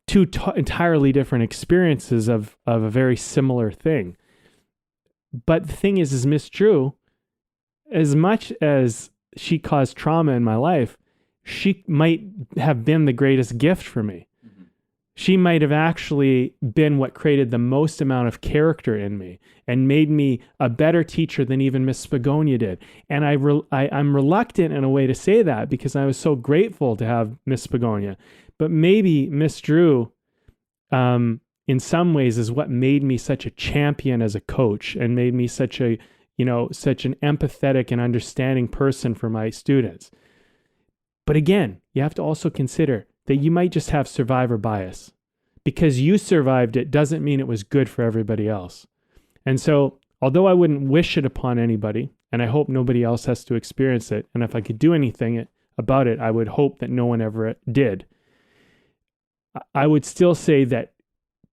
Two entirely different experiences of a very similar thing. But the thing is Miss Drew, as much as she caused trauma in my life, she might have been the greatest gift for me. Mm-hmm. She might have actually been what created the most amount of character in me and made me a better teacher than even Miss Begonia did. And I'm reluctant in a way to say that because I was so grateful to have Miss Begonia. But maybe Miss Drew, in some ways, is what made me such a champion as a coach and made me such an empathetic and understanding person for my students. But again, you have to also consider that you might just have survivor bias. Because you survived it doesn't mean it was good for everybody else. And so, although I wouldn't wish it upon anybody, and I hope nobody else has to experience it, and if I could do anything about it, I would hope that no one ever did. I would still say that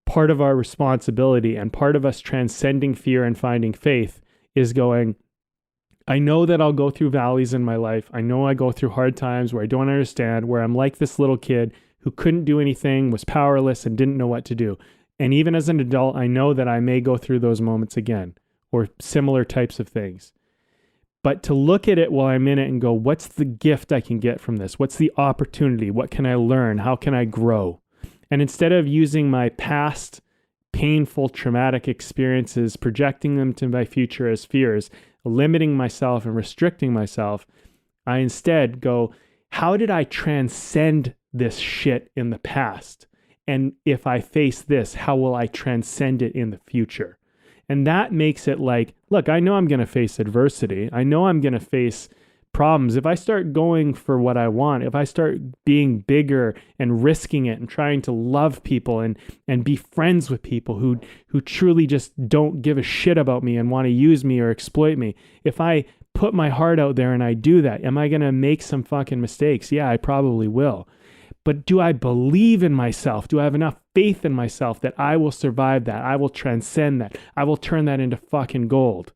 part of our responsibility and part of us transcending fear and finding faith is going, I know that I'll go through valleys in my life. I know I go through hard times where I don't understand, where I'm like this little kid who couldn't do anything, was powerless, and didn't know what to do. And even as an adult, I know that I may go through those moments again or similar types of things. But to look at it while I'm in it and go, what's the gift I can get from this? What's the opportunity? What can I learn? How can I grow? And instead of using my past painful, traumatic experiences, projecting them to my future as fears, limiting myself and restricting myself, I instead go, how did I transcend this shit in the past? And if I face this, how will I transcend it in the future? And that makes it like, look, I know I'm going to face adversity. I know I'm going to face problems. If I start going for what I want, if I start being bigger and risking it and trying to love people and be friends with people who truly just don't give a shit about me and want to use me or exploit me, if I put my heart out there and I do that, am I going to make some fucking mistakes? Yeah, I probably will. But do I believe in myself? Do I have enough faith in myself that I will survive that. I will transcend that. I will turn that into fucking gold.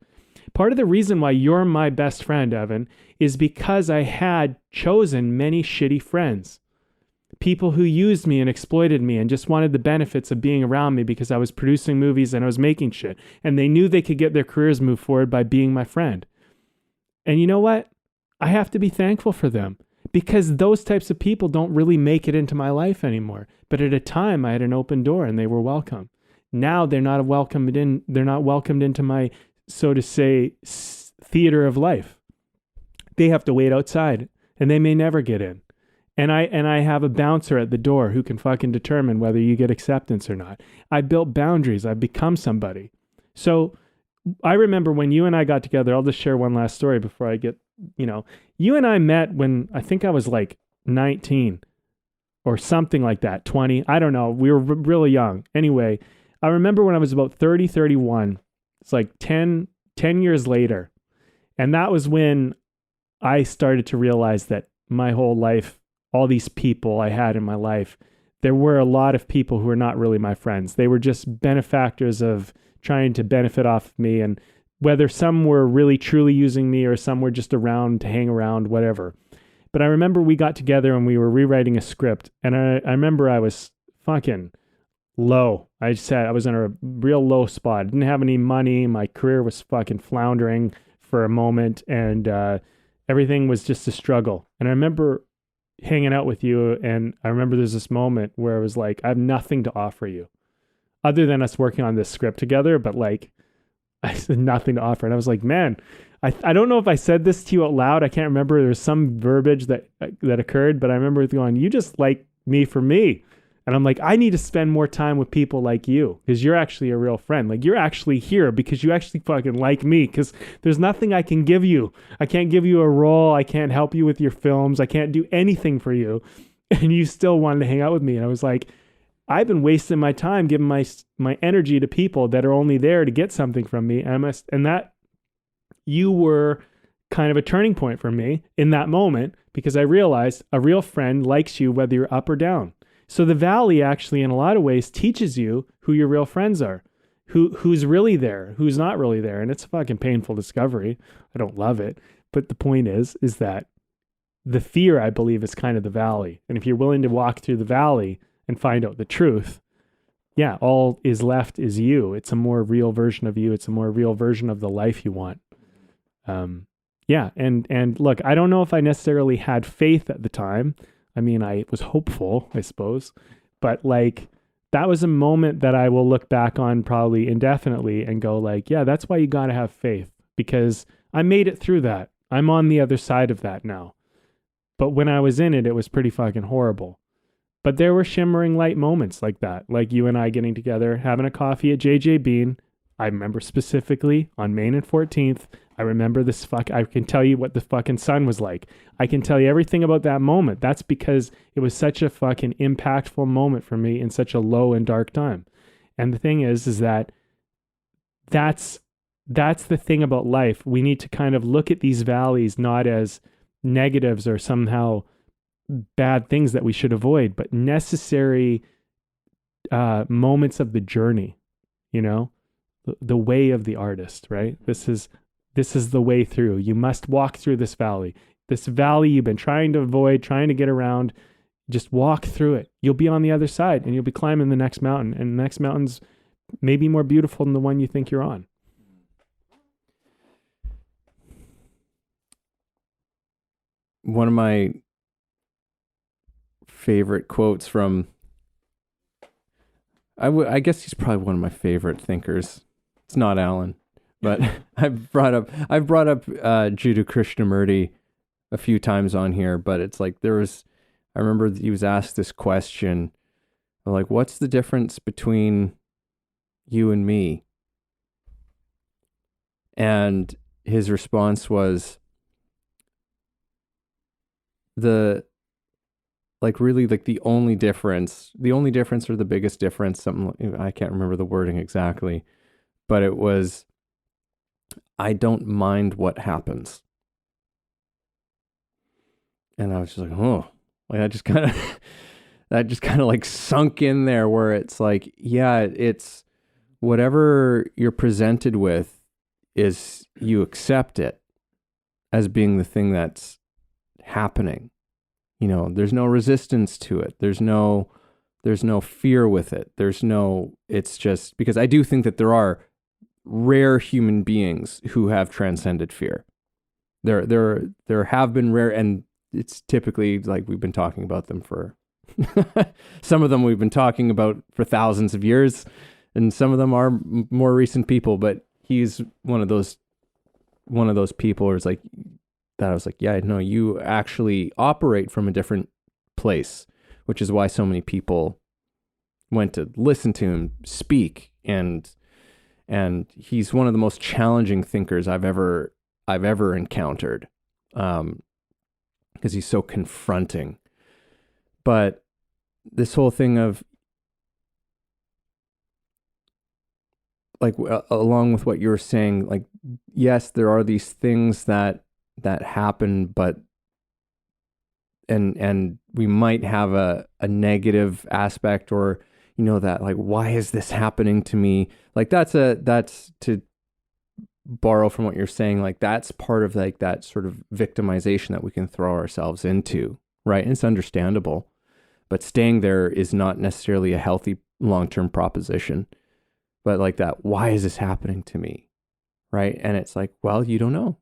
Part of the reason why you're my best friend, Evan, is because I had chosen many shitty friends. People who used me and exploited me and just wanted the benefits of being around me because I was producing movies and I was making shit. And they knew they could get their careers moved forward by being my friend. And you know what? I have to be thankful for them because those types of people don't really make it into my life anymore. But at a time I had an open door and they were welcome. Now they're not welcomed into my, so to say, theater of life. They have to wait outside and they may never get in. And I have a bouncer at the door who can fucking determine whether you get acceptance or not. I built boundaries. I've become somebody. So I remember when you and I got together, I'll just share one last story before I get, you and I met when I think I was like 19 or something like that, 20. I don't know. We were really young. Anyway, I remember when I was about 30, 31. It's like 10 years later. And that was when I started to realize that my whole life, all these people I had in my life, there were a lot of people who were not really my friends. They were just benefactors of trying to benefit off of me. And whether some were really truly using me or some were just around to hang around, whatever. But I remember we got together and we were rewriting a script. And I remember I was fucking low. I was in a real low spot. I didn't have any money. My career was fucking floundering for a moment. And everything was just a struggle. And I remember hanging out with you, and I remember there's this moment where I was like, I have nothing to offer you other than us working on this script together, but like I said nothing to offer. And I was like, man, I don't know if I said this to you out loud. I can't remember. There's some verbiage that occurred, but I remember going, you just like me for me. And I'm like, I need to spend more time with people like you because you're actually a real friend. Like you're actually here because you actually fucking like me because there's nothing I can give you. I can't give you a role. I can't help you with your films. I can't do anything for you. And you still wanted to hang out with me. And I was like, I've been wasting my time giving my energy to people that are only there to get something from me. And that you were kind of a turning point for me in that moment because I realized a real friend likes you whether you're up or down. So the valley actually, in a lot of ways, teaches you who your real friends are, who's really there, who's not really there. And it's a fucking painful discovery. I don't love it. But the point is that the fear, I believe, is kind of the valley. And if you're willing to walk through the valley and find out the truth, yeah, all is left is you. It's a more real version of you. It's a more real version of the life you want. Yeah. And look, I don't know if I necessarily had faith at the time. I mean, I was hopeful, I suppose, but like that was a moment that I will look back on probably indefinitely and go like, yeah, that's why you got to have faith because I made it through that. I'm on the other side of that now. But when I was in it, it was pretty fucking horrible. But there were shimmering light moments like that, like you and I getting together, having a coffee at JJ Bean. I remember specifically on Main and 14th. I remember I can tell you what the fucking sun was like. I can tell you everything about that moment. That's because it was such a fucking impactful moment for me in such a low and dark time. And the thing is that that's the thing about life. We need to kind of look at these valleys not as negatives or somehow bad things that we should avoid, but necessary moments of the journey, the way of the artist, right? This is the way through. You must walk through this valley you've been trying to avoid, trying to get around. Just walk through it. You'll be on the other side and you'll be climbing the next mountain, and the next mountain's maybe more beautiful than the one you think you're on. One of my favorite quotes from, I guess he's probably one of my favorite thinkers. It's not Alan, but I've brought up Jiddu Krishnamurti a few times on here, but it's like I remember he was asked this question, like, what's the difference between you and me? And his response was the only difference or the biggest difference, something, I can't remember the wording exactly, but it was, I don't mind what happens. And I was just like, oh, like I just kind of, that just kind of like sunk in there, where it's like, yeah, it's whatever you're presented with is, you accept it as being the thing that's happening. You know, there's no resistance to it. There's no fear with it. It's just because I do think that there are rare human beings who have transcended fear. There have been rare, and it's typically like we've been talking about them for some of them we've been talking about for thousands of years, and some of them are more recent people, but he's one of those people where it's like that. I was like, yeah, no, you actually operate from a different place, which is why so many people went to listen to him speak, and he's one of the most challenging thinkers I've ever encountered, because he's so confronting. But this whole thing of like, along with what you were saying, like, yes, there are these things that happen, but and we might have a negative aspect, or, you know, that like, why is this happening to me? Like, that's to borrow from what you're saying, like, that's part of like that sort of victimization that we can throw ourselves into, right? And it's understandable, but staying there is not necessarily a healthy long-term proposition. But like that, why is this happening to me? Right? And it's like, well, you don't know.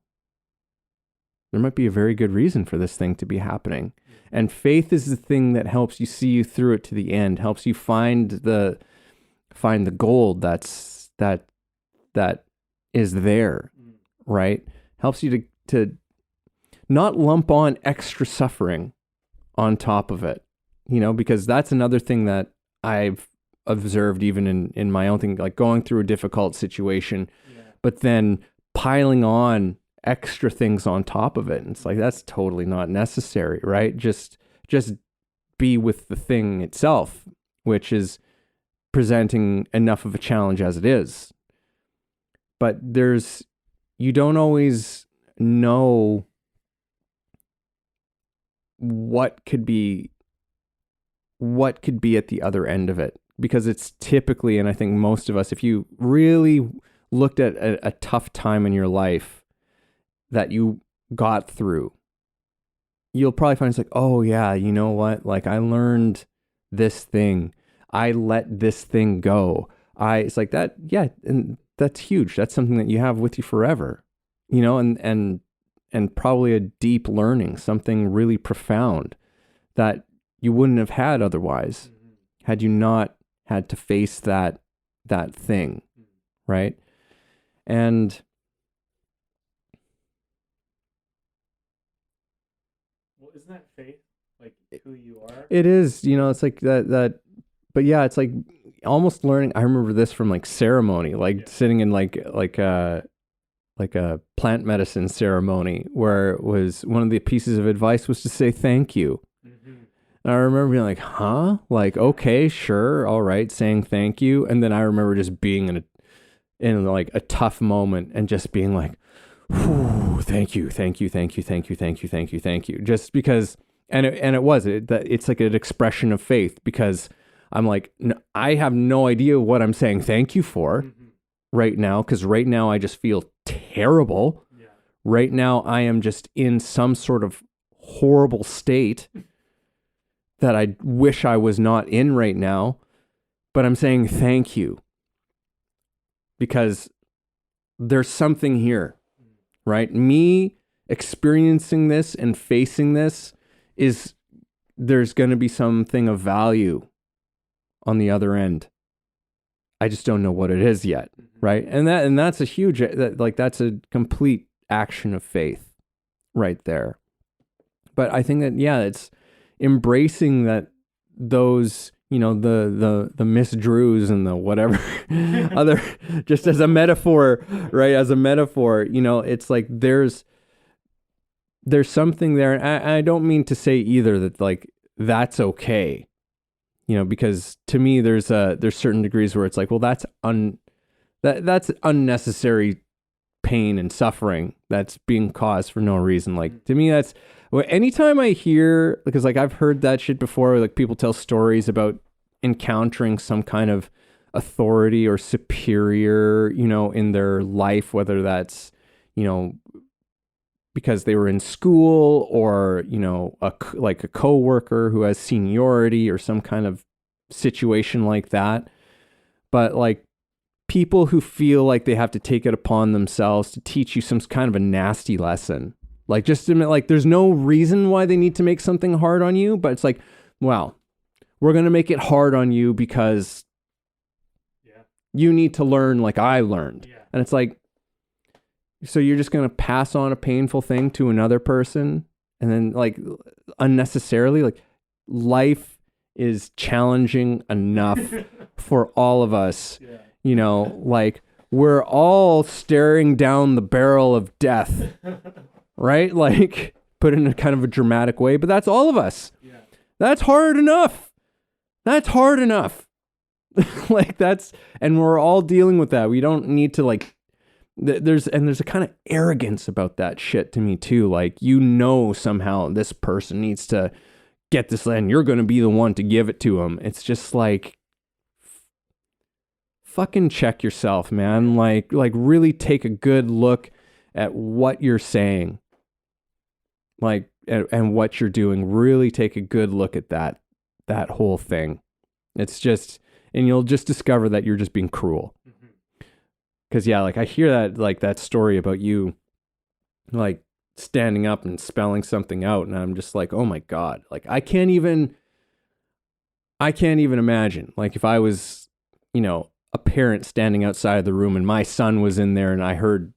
There might be a very good reason for this thing to be happening. And faith is the thing that helps you see you through it to the end, helps you find the gold that is there, right? Helps you to not lump on extra suffering on top of it, you know, because that's another thing that I've observed even in my own thing, like going through a difficult situation, but then piling on extra things on top of it. And it's like, that's totally not necessary, right? Just be with the thing itself, which is presenting enough of a challenge as it is. But you don't always know what could be at the other end of it, because it's typically, and I think most of us, if you really looked at a tough time in your life that you got through, you'll probably find it's like, oh yeah, you know what? Like, I learned this thing. I let this thing go. It's like that. Yeah. And that's huge. That's something that you have with you forever, you know, and probably a deep learning, something really profound that you wouldn't have had otherwise, had you not had to face that thing, right? And well, isn't that faith, like who you are? it is, you know, it's like that. But yeah, it's like almost learning. I remember this from like ceremony, like sitting in like a plant medicine ceremony, where it was one of the pieces of advice was to say thank you. And I remember being like, huh? Like, okay, sure, all right, saying thank you. And then I remember just being in like a tough moment and just being like, whew, thank you. Just because, it's like an expression of faith, because I'm like, I have no idea what I'm saying thank you for right now, because right now I just feel terrible. Yeah. Right now I am just in some sort of horrible state that I wish I was not in right now, but I'm saying thank you because there's something here, right? Me experiencing this and facing this there's going to be something of value on the other end. I just don't know what it is yet, right? And that's a huge, that's a complete action of faith right there. But I think that, yeah, it's embracing that those, you know, the Miss Drews and the whatever other, just as a metaphor, right? As a metaphor, you know, it's like there's something there. And I don't mean to say either that like that's okay, you know, because to me there's certain degrees where it's like, well, that's unnecessary pain and suffering that's being caused for no reason. Like, to me, that's anytime I hear, because like I've heard that shit before, like people tell stories about encountering some kind of authority or superior, you know, in their life, whether that's, you know, because they were in school or, you know, like a coworker who has seniority or some kind of situation like that. But like people who feel like they have to take it upon themselves to teach you some kind of a nasty lesson, like just admit, like there's no reason why they need to make something hard on you, but it's like, well, we're going to make it hard on you because you need to learn like I learned. Yeah. And it's like, so you're just going to pass on a painful thing to another person and then like unnecessarily, like life is challenging enough for all of us. Yeah. You know, like we're all staring down the barrel of death, right? Like put in a kind of a dramatic way, but that's all of us. Yeah. That's hard enough. That's hard enough. Like that's, and we're all dealing with that. We don't need to like, there's a kind of arrogance about that shit to me too. Like, you know, somehow this person needs to get this and you're going to be the one to give it to them. It's just like, fucking check yourself, man. Like really take a good look at what you're saying. Like, and what you're doing. Really take a good look at that whole thing. It's just, and you'll just discover that you're just being cruel. Because yeah, like I hear that, like that story about you like standing up and spelling something out, and I'm just like, oh my God, like I can't even imagine, like if I was, you know, a parent standing outside of the room and my son was in there and I heard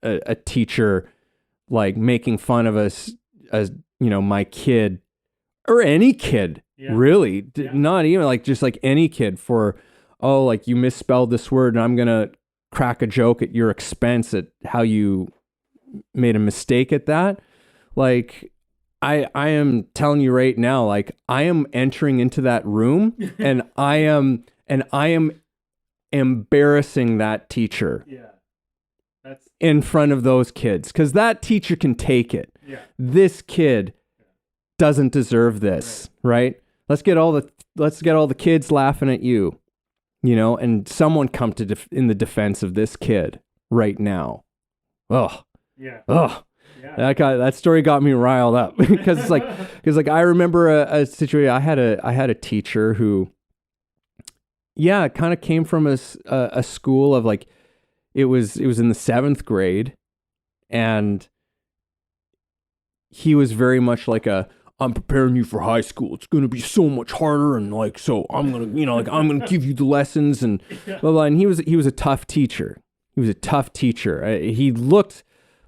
a teacher like making fun of us as, you know, my kid or any kid, really, not even like just like any kid for, oh, like you misspelled this word and I'm going to crack a joke at your expense at how you made a mistake at that. Like I am telling you right now, like I am entering into that room and I am embarrassing that teacher in front of those kids. 'Cause that teacher can take it. Yeah. This kid doesn't deserve this. Right. Let's get all the kids laughing at you. You know, and someone come to in the defense of this kid right now. Yeah. That story got me riled up because it's like, I remember a situation. I had a teacher who, kind of came from a school of like, it was in the 7th grade, and he was very much like I'm preparing you for high school. It's going to be so much harder. And like, so I'm going to, you know, like I'm going to give you the lessons and blah, blah. And he was a tough teacher. He looked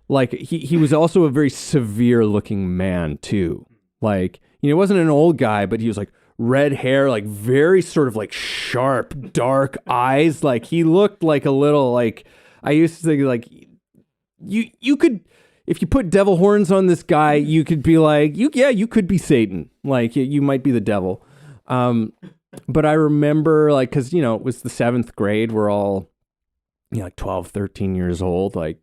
like he was also a very severe looking man too. Like, you know, he wasn't an old guy, but he was like red hair, like very sort of like sharp, dark eyes. Like he looked like a little, like I used to think like you could, if you put devil horns on this guy, you could be like, you could be Satan. Like you might be the devil. But I remember like, 'cause you know, it was the 7th grade. We're all, you know, like 12, 13 years old, like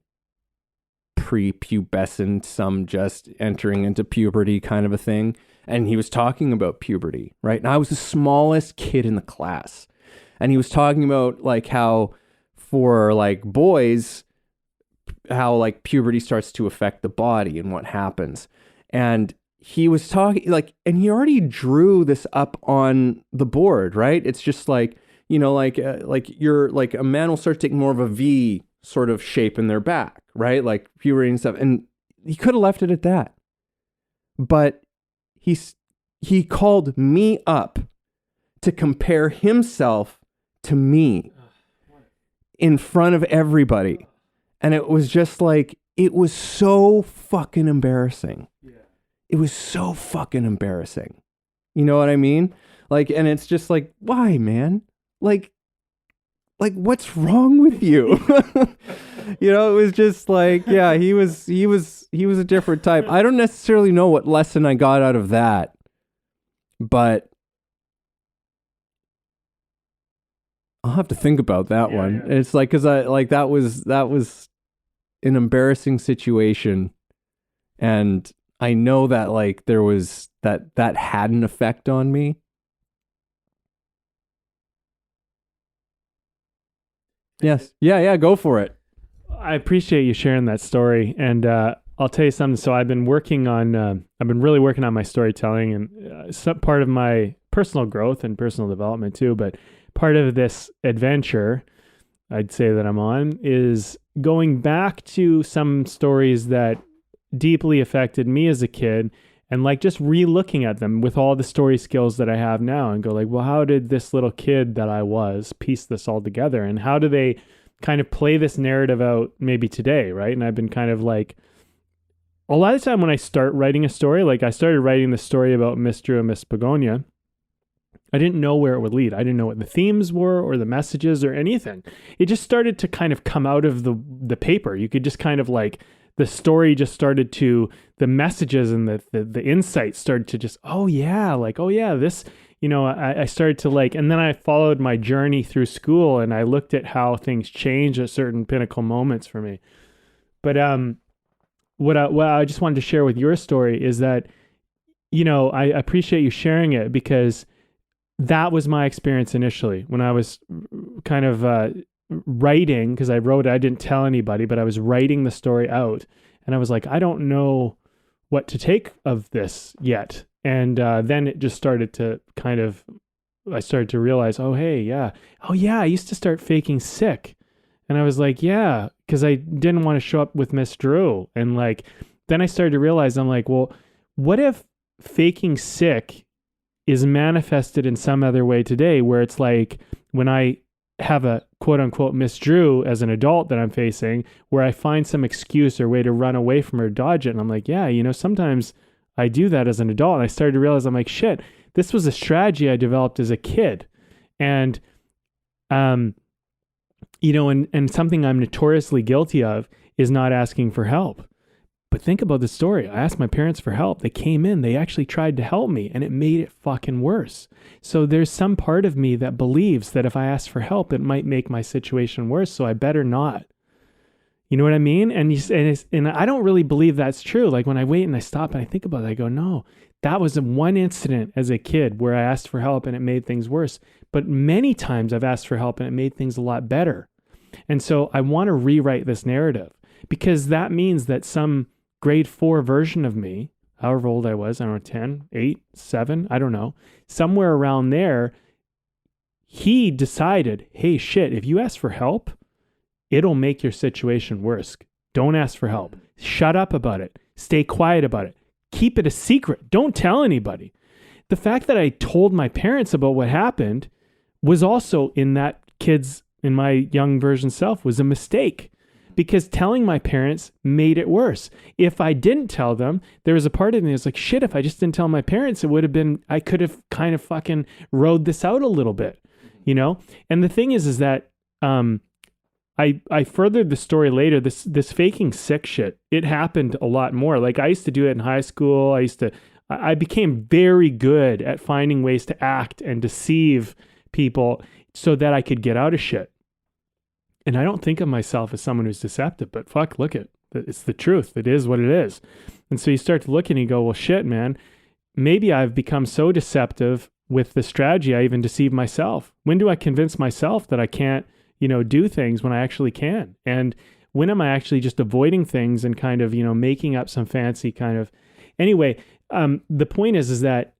pre-pubescent, some just entering into puberty kind of a thing. And he was talking about puberty, right? And I was the smallest kid in the class. And he was talking about like how for like boys, how like puberty starts to affect the body and what happens. And he was talking like, and he already drew this up on the board, right? It's just like, you know, like you're like a man will start taking more of a V sort of shape in their back, right? Like puberty and stuff. And he could have left it at that, but he called me up to compare himself to me in front of everybody. And it was just like, it was so fucking embarrassing. Yeah. It was so fucking embarrassing. You know what I mean? Like, and it's just like, why, man? Like what's wrong with you? You know, it was just like, yeah, he was a different type. I don't necessarily know what lesson I got out of that, but I'll have to think about that one. Yeah. It's like, 'cause I like that was an embarrassing situation, and I know that like there was that had an effect on me. Yes. Yeah, go for it. I appreciate you sharing that story, and I'll tell you something. So I've been really working on my storytelling, and some part of my personal growth and personal development too. But part of this adventure, I'd say that I'm on, is going back to some stories that deeply affected me as a kid, and like just re-looking at them with all the story skills that I have now, and go like, well, how did this little kid that I was piece this all together, and how do they kind of play this narrative out maybe today, right? And I've been kind of like, a lot of the time when I start writing a story, like I started writing the story about Miss Drew and Miss Begonia, I didn't know where it would lead. I didn't know what the themes were or the messages or anything. It just started to kind of come out of the paper. You could just kind of like, the story just started to, the messages and the insights started to just, this, I started to like, and then I followed my journey through school, and I looked at how things change at certain pinnacle moments for me. But what I just wanted to share with your story is that, I appreciate you sharing it, because that was my experience initially when I was kind of writing, because I wrote it, I didn't tell anybody, but I was writing the story out, and I was like, I don't know what to take of this yet. And then it just started to I started to realize, I used to start faking sick. And I was like, yeah, because I didn't want to show up with Miss Drew. And like, then I started to realize, I'm like, well, what if faking sick is manifested in some other way today, where it's like when I have a quote unquote Miss Drew as an adult that I'm facing, where I find some excuse or way to run away from her, dodge it. And I'm like, yeah, sometimes I do that as an adult. And I started to realize, I'm like, shit, this was a strategy I developed as a kid. And, and something I'm notoriously guilty of is not asking for help. But think about the story. I asked my parents for help. They came in, they actually tried to help me, and it made it fucking worse. So there's some part of me that believes that if I ask for help, it might make my situation worse. So I better not. You know what I mean? And I don't really believe that's true. Like when I wait and I stop and I think about it, I go, no, that was one incident as a kid where I asked for help and it made things worse. But many times I've asked for help and it made things a lot better. And so I want to rewrite this narrative, because that means that some grade 4 version of me, however old I was, I don't know, 10, 8, 7, I don't know, somewhere around there, he decided, hey, shit, if you ask for help, it'll make your situation worse. Don't ask for help. Shut up about it. Stay quiet about it. Keep it a secret. Don't tell anybody. The fact that I told my parents about what happened was also in my young version self was a mistake, because telling my parents made it worse. If I didn't tell them, there was a part of me that was like, shit, if I just didn't tell my parents, I could have kind of fucking rode this out a little bit, And the thing is that, I furthered the story later. This faking sick shit, it happened a lot more. Like I used to do it in high school. I became very good at finding ways to act and deceive people so that I could get out of shit. And I don't think of myself as someone who's deceptive, but fuck, it's the truth. It is what it is. And so you start to look and you go, well, shit, man, maybe I've become so deceptive with the strategy, I even deceive myself. When do I convince myself that I can't, do things when I actually can? And when am I actually just avoiding things and kind of, making up some fancy kind of, anyway, the point is that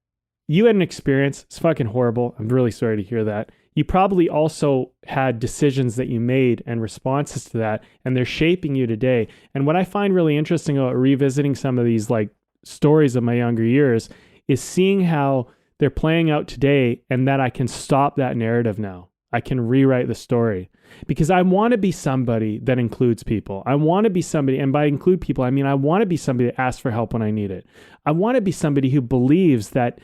you had an experience. It's fucking horrible. I'm really sorry to hear that. You probably also had decisions that you made and responses to that, and they're shaping you today. And what I find really interesting about revisiting some of these like stories of my younger years is seeing how they're playing out today, and that I can stop that narrative now. I can rewrite the story, because I want to be somebody that includes people. I want to be somebody, and by include people, I mean I want to be somebody that asks for help when I need it. I want to be somebody who believes that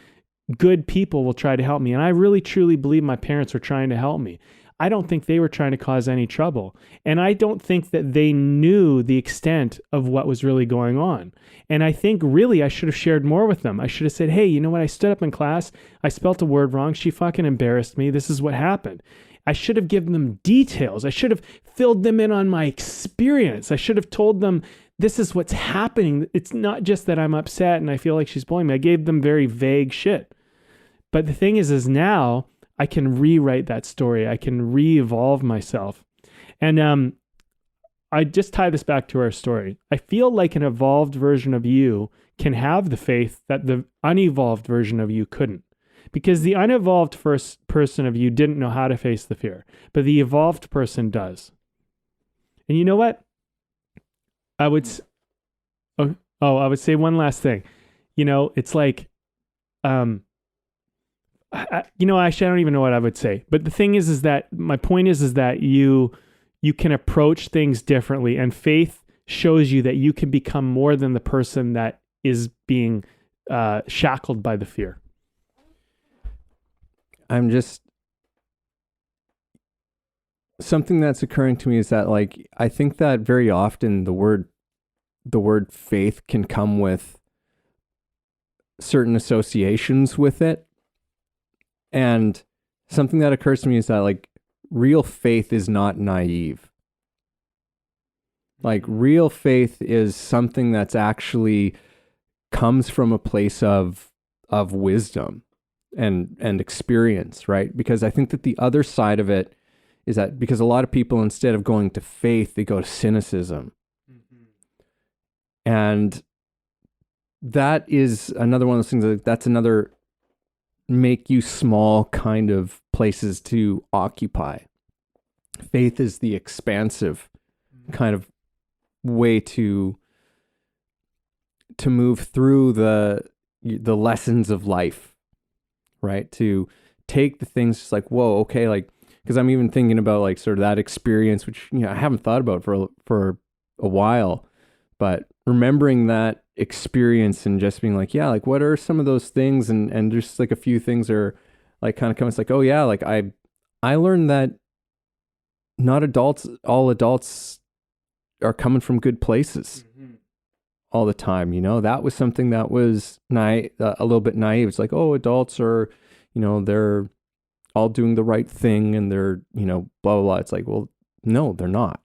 good people will try to help me. And I really truly believe my parents were trying to help me. I don't think they were trying to cause any trouble. And I don't think that they knew the extent of what was really going on. And I think really I should have shared more with them. I should have said, hey, you know what? I stood up in class. I spelt a word wrong. She fucking embarrassed me. This is what happened. I should have given them details. I should have filled them in on my experience. I should have told them, this is what's happening. It's not just that I'm upset and I feel like she's bullying me. I gave them very vague shit. But the thing is now I can rewrite that story. I can re-evolve myself. And I just tie this back to our story. I feel like an evolved version of you can have the faith that the unevolved version of you couldn't. Because the unevolved first person of you didn't know how to face the fear, but the evolved person does. And you know what? I would say one last thing. It's like, actually, I don't even know what I would say. But the thing is that my point is that you can approach things differently, and faith shows you that you can become more than the person that is being shackled by the fear. Something that's occurring to me is that, like, I think that very often the word faith can come with certain associations with it. And something that occurs to me is that, like, real faith is not naive. Like, real faith is something that's actually comes from a place of wisdom and experience, right? Because I think that the other side of it is that because a lot of people, instead of going to faith, they go to cynicism. Mm-hmm. And that is another one of those things, that's another make you small kind of places to occupy. Faith is the expansive kind of way to move through the lessons of life, right? To take the things just like, whoa, okay, like, because I'm even thinking about like sort of that experience, which, I haven't thought about for a while, but remembering that experience and just being like, yeah, like what are some of those things? And just like a few things are like kind of coming. It's like, oh yeah, like I learned that not all adults are coming from good places all the time. That was something that was a little bit naive. It's like, oh, adults are, they're all doing the right thing and they're, blah, blah, blah. It's like, well, no, they're not.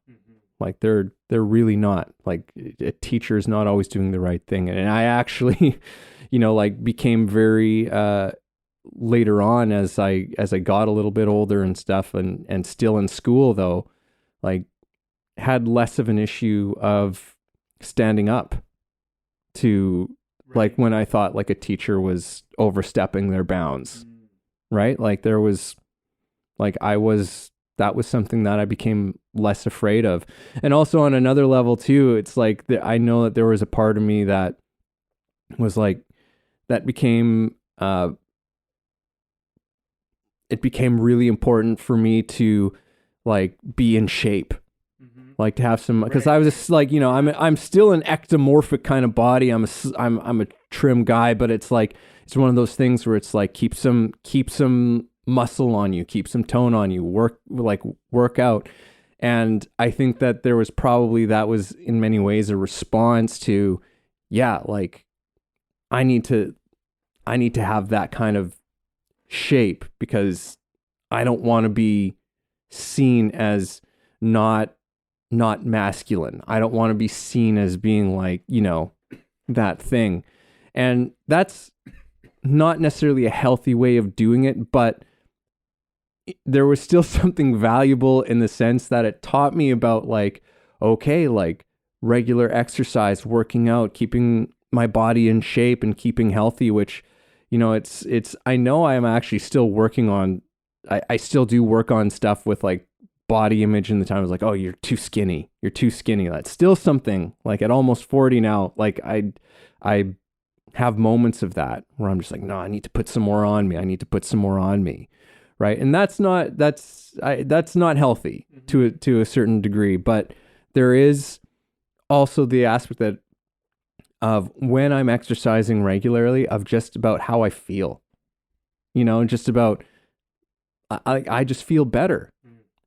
Like they're really not. Like a teacher is not always doing the right thing. And I actually, like became very, later on as I got a little bit older and stuff and still in school though, like had less of an issue of standing up to like when I thought like a teacher was overstepping their bounds, right? Like there was like that was something that I became less afraid of. And also on another level too, it's like I know that there was a part of me that was like, that became, it became really important for me to like be in shape, like to have some, because I was just like, I'm still an ectomorphic kind of body. I'm a trim guy, but it's like, it's one of those things where it's like, keep some muscle on you, keep some tone on you, work out. And I think that that was in many ways a response to, yeah, like I need to have that kind of shape because I don't want to be seen as not masculine. I don't want to be seen as being like, that thing. And that's not necessarily a healthy way of doing it, but there was still something valuable in the sense that it taught me about like, okay, like regular exercise, working out, keeping my body in shape and keeping healthy, which, I know I'm actually still working on, I still do work on stuff with like body image in the time. I was like, oh, you're too skinny. That's still something like at almost 40 now. Like I have moments of that where I'm just like, no, I need to put some more on me. Right. And that's not healthy to a certain degree, but there is also the aspect of when I'm exercising regularly of just about how I feel, just about, I just feel better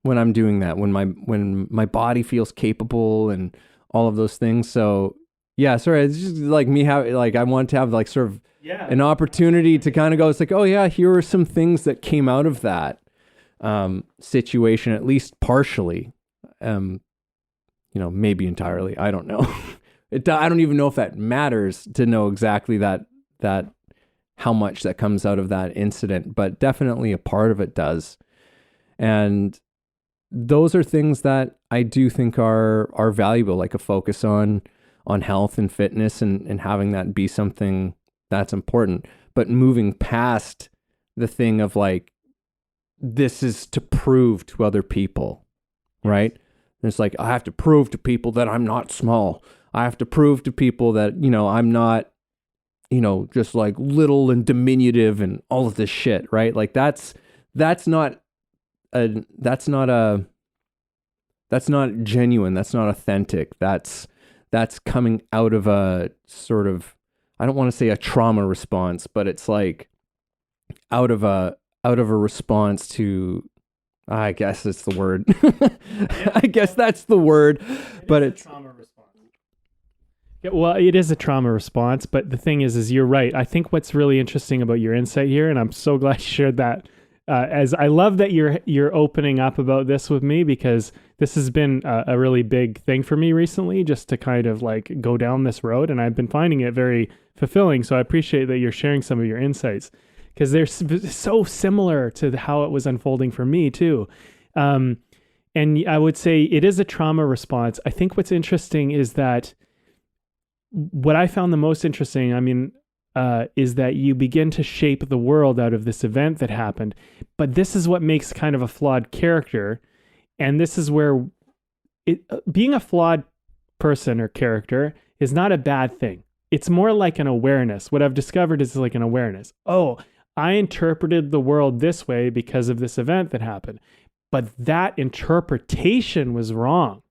when I'm doing that, when my body feels capable and all of those things. So yeah, sorry. It's just like me I want to have like sort of an opportunity to kind of go, it's like, oh yeah, here are some things that came out of that. situation, at least partially. Maybe entirely. I don't know. I don't even know if that matters to know exactly that how much that comes out of that incident, but definitely a part of it does. And those are things that I do think are valuable, like a focus on health and fitness and having that be something that's important, but moving past the thing of like, this is to prove to other people, right? And it's like, I have to prove to people that I'm not small. I have to prove to people that, I'm not, just like little and diminutive and all of this shit, right? Like that's not genuine. That's not authentic. That's coming out of a sort of, I don't want to say a trauma response, but it's like out of a response to, I guess it's the word. I guess that's the word, but it's trauma response. Yeah, well, it is a trauma response, but the thing is you're right. I think what's really interesting about your insight here, and I'm so glad you shared that, as I love that you're opening up about this with me, because this has been a really big thing for me recently, just to kind of like go down this road, and I've been finding it very fulfilling. So I appreciate that you're sharing some of your insights, because they're so similar to how it was unfolding for me too. And I would say it is a trauma response. I think what's interesting is that what I found the most interesting, is that you begin to shape the world out of this event that happened. But this is what makes kind of a flawed character. And this is where being a flawed person or character is not a bad thing. It's more like an awareness. What I've discovered is like an awareness. Oh, I interpreted the world this way because of this event that happened. But that interpretation was wrong.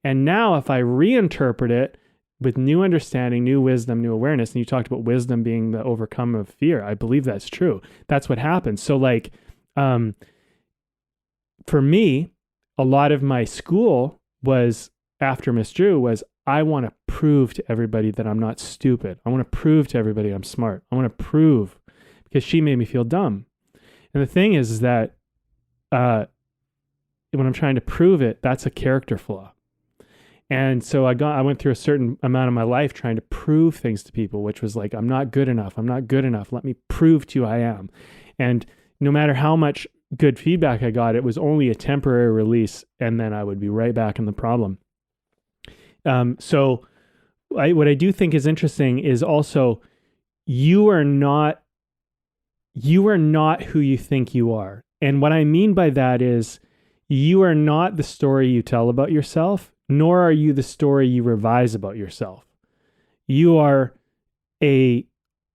And now if I reinterpret it with new understanding, new wisdom, new awareness, and you talked about wisdom being the overcome of fear. I believe that's true. That's what happens. So like, for me, a lot of my school was, after Miss Drew, was I want to prove to everybody that I'm not stupid. I want to prove to everybody I'm smart. I want to prove, because she made me feel dumb. And the thing is that when I'm trying to prove it, that's a character flaw. And so I went through a certain amount of my life trying to prove things to people, which was like, I'm not good enough. I'm not good enough. Let me prove to you I am. And no matter how much good feedback I got, it was only a temporary release. And then I would be right back in the problem. So what I do think is interesting is also, you are not who you think you are. And what I mean by that is, you are not the story you tell about yourself, nor are you the story you revise about yourself. You are a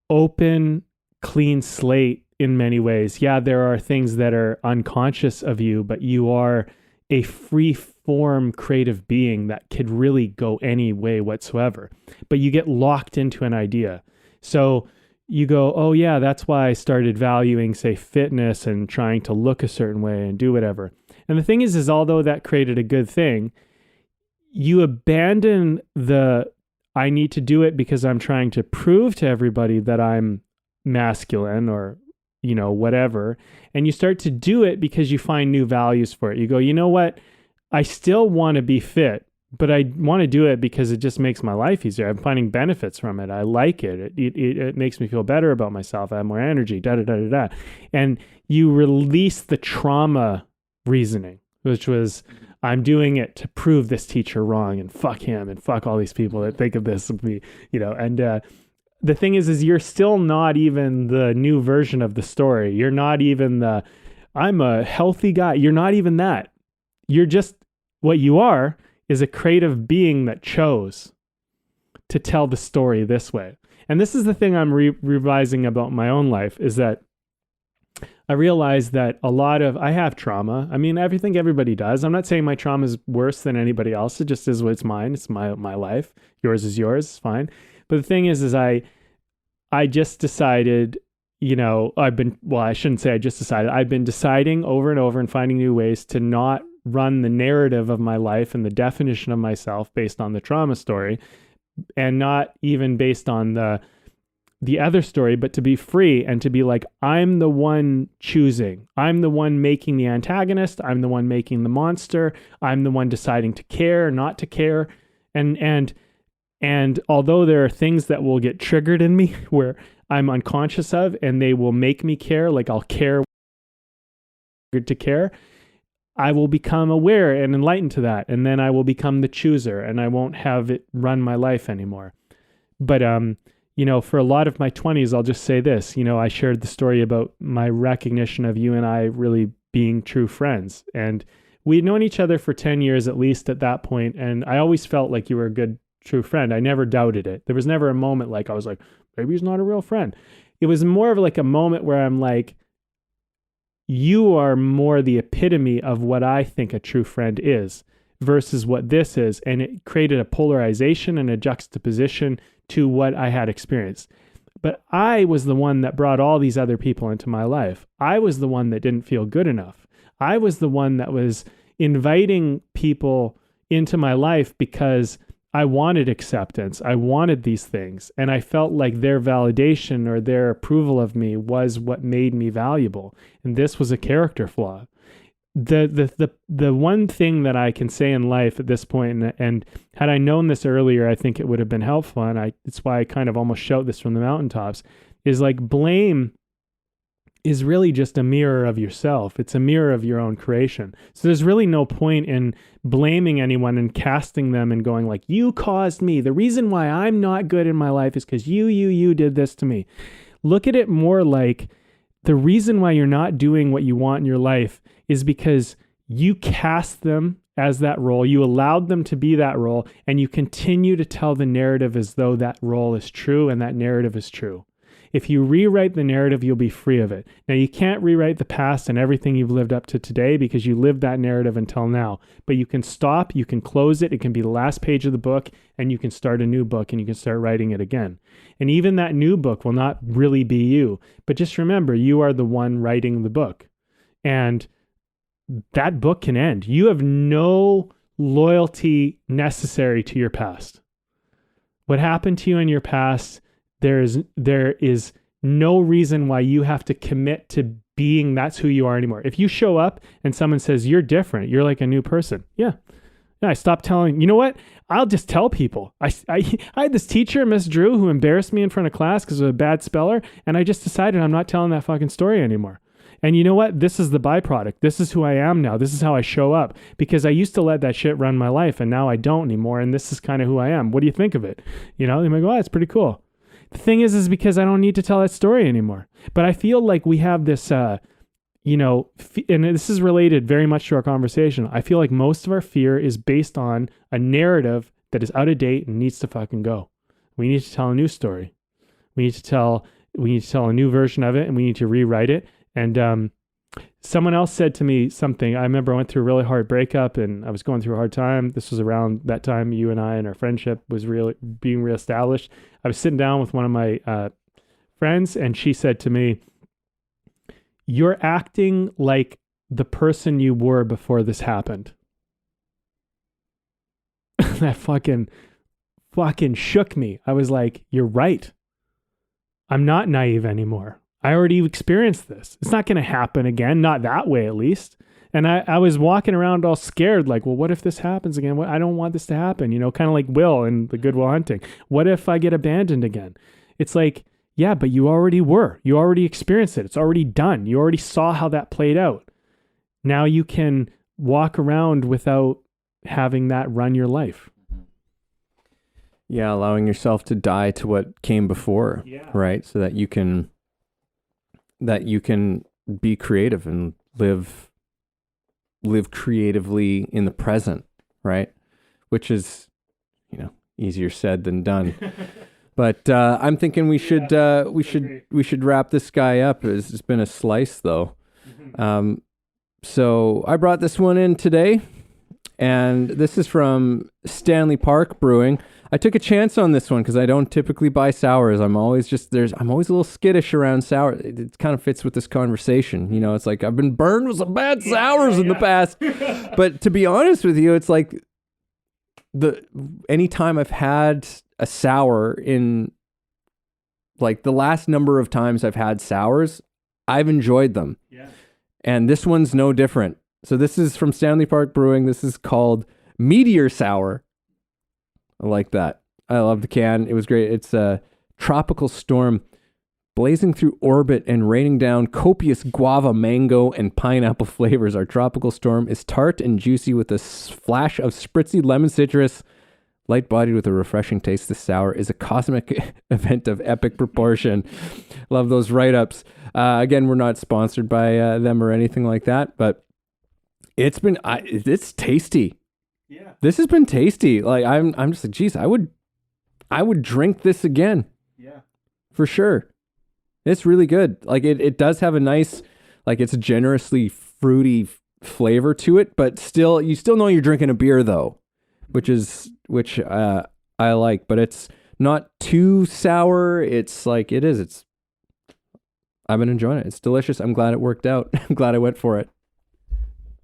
open, clean slate in many ways. Yeah, there are things that are unconscious of you, but you are a free form creative being that could really go any way whatsoever. But you get locked into an idea. So you go, oh yeah, that's why I started valuing, say, fitness and trying to look a certain way and do whatever. And the thing is although that created a good thing, you abandon the, I need to do it because I'm trying to prove to everybody that I'm masculine or, whatever. And you start to do it because you find new values for it. You go, you know what? I still want to be fit, but I want to do it because it just makes my life easier. I'm finding benefits from it. I like it. It makes me feel better about myself. I have more energy, da. And you release the trauma reasoning, which was, I'm doing it to prove this teacher wrong and fuck him and fuck all these people that think of this of me, and the thing is you're still not even the new version of the story. You're not even I'm a healthy guy. You're not even that. You're just, what you are is a creative being that chose to tell the story this way. And this is the thing I'm revising about my own life, is that I realize that I have trauma. I mean, I think everybody does. I'm not saying my trauma is worse than anybody else. It just is what's mine. It's my life. Yours is yours. It's fine. But the thing is I just decided, I shouldn't say I just decided. I've been deciding over and over and finding new ways to not run the narrative of my life and the definition of myself based on the trauma story, and not even based on the other story, but to be free and to be like, I'm the one choosing. I'm the one making the antagonist. I'm the one making the monster. I'm the one deciding to care, not to care. And although there are things that will get triggered in me where I'm unconscious of and they will make me care, like I'll care to care, I will become aware and enlightened to that. And then I will become the chooser and I won't have it run my life anymore. But, for a lot of my 20s, I'll just say this, I shared the story about my recognition of you and I really being true friends. And we'd known each other for 10 years, at least at that point. And I always felt like you were a good, true friend. I never doubted it. There was never a moment like I was like, maybe he's not a real friend. It was more of like a moment where I'm like, you are more the epitome of what I think a true friend is versus what this is. And it created a polarization and a juxtaposition to what I had experienced. But I was the one that brought all these other people into my life. I was the one that didn't feel good enough. I was the one that was inviting people into my life because I wanted acceptance. I wanted these things. And I felt like their validation or their approval of me was what made me valuable. And this was a character flaw. The one thing that I can say in life at this point, and had I known this earlier, I think it would have been helpful. And it's why I kind of almost shout this from the mountaintops, is like blame is really just a mirror of yourself. It's a mirror of your own creation. So there's really no point in blaming anyone and casting them and going like, you caused me. The reason why I'm not good in my life is because you did this to me. Look at it more like the reason why you're not doing what you want in your life is because you cast them as that role. You allowed them to be that role, and you continue to tell the narrative as though that role is true and that narrative is true. If you rewrite the narrative, you'll be free of it. Now, you can't rewrite the past and everything you've lived up to today because you lived that narrative until now. But you can stop, you can close it. It can be the last page of the book, and you can start a new book and you can start writing it again. And even that new book will not really be you. But just remember, you are the one writing the book. And that book can end. You have no loyalty necessary to your past. What happened to you in your past, there is no reason why you have to commit to being that's who you are anymore. If you show up and someone says you're different, you're like a new person. Yeah, I stopped telling. You know what? I'll just tell people. I had this teacher, Miss Drew, who embarrassed me in front of class because of a bad speller, and I just decided I'm not telling that fucking story anymore. And you know what? This is the byproduct. This is who I am now. This is how I show up, because I used to let that shit run my life, and now I don't anymore. And this is kind of who I am. What do you think of it? They might go, oh, it's pretty cool. The thing is because I don't need to tell that story anymore. But I feel like we have this, and this is related very much to our conversation. I feel like most of our fear is based on a narrative that is out of date and needs to fucking go. We need to tell a new story. We need to tell a new version of it, and we need to rewrite it. And someone else said to me something. I remember I went through a really hard breakup and I was going through a hard time. This was around that time you and I and our friendship was really being reestablished. I was sitting down with one of my friends, and she said to me, "You're acting like the person you were before this happened." That fucking shook me. I was like, you're right. I'm not naive anymore. I already experienced this. It's not going to happen again, not that way at least. And I was walking around all scared, like, well, what if this happens again? I don't want this to happen, kind of like Will in the Good Will Hunting. What if I get abandoned again? It's like, yeah, but you already were. You already experienced it. It's already done. You already saw how that played out. Now you can walk around without having that run your life. Yeah, allowing yourself to die to what came before, right? So that you can be creative and live creatively in the present, right? Which is, easier said than done. But I'm thinking we should wrap this guy up. It's been a slice though. So I brought this one in today, and this is from Stanley Park Brewing. I took a chance on this one because I don't typically buy sours. I'm always a little skittish around sour. It kind of fits with this conversation. It's like I've been burned with some bad sours in the past. But to be honest with you, it's like anytime I've had a sour in like the last number of times I've had sours, I've enjoyed them. Yeah. And this one's no different. So this is from Stanley Park Brewing. This is called Meteor Sour. I like that. I love the can. It was great. It's a tropical storm blazing through orbit and raining down copious guava, mango, and pineapple flavors. Our tropical storm is tart and juicy with a flash of spritzy lemon citrus. Light-bodied with a refreshing taste, this sour is a cosmic event of epic proportion. Love those write-ups. Again, we're not sponsored by them or anything like that, but it's tasty. Yeah. This has been tasty. Like I'm just like, geez, I would drink this again. Yeah. For sure. It's really good. Like it does have a nice, like it's a generously fruity flavor to it, but you still know you're drinking a beer though, which I like, but it's not too sour. It's like, I've been enjoying it. It's delicious. I'm glad it worked out. I'm glad I went for it.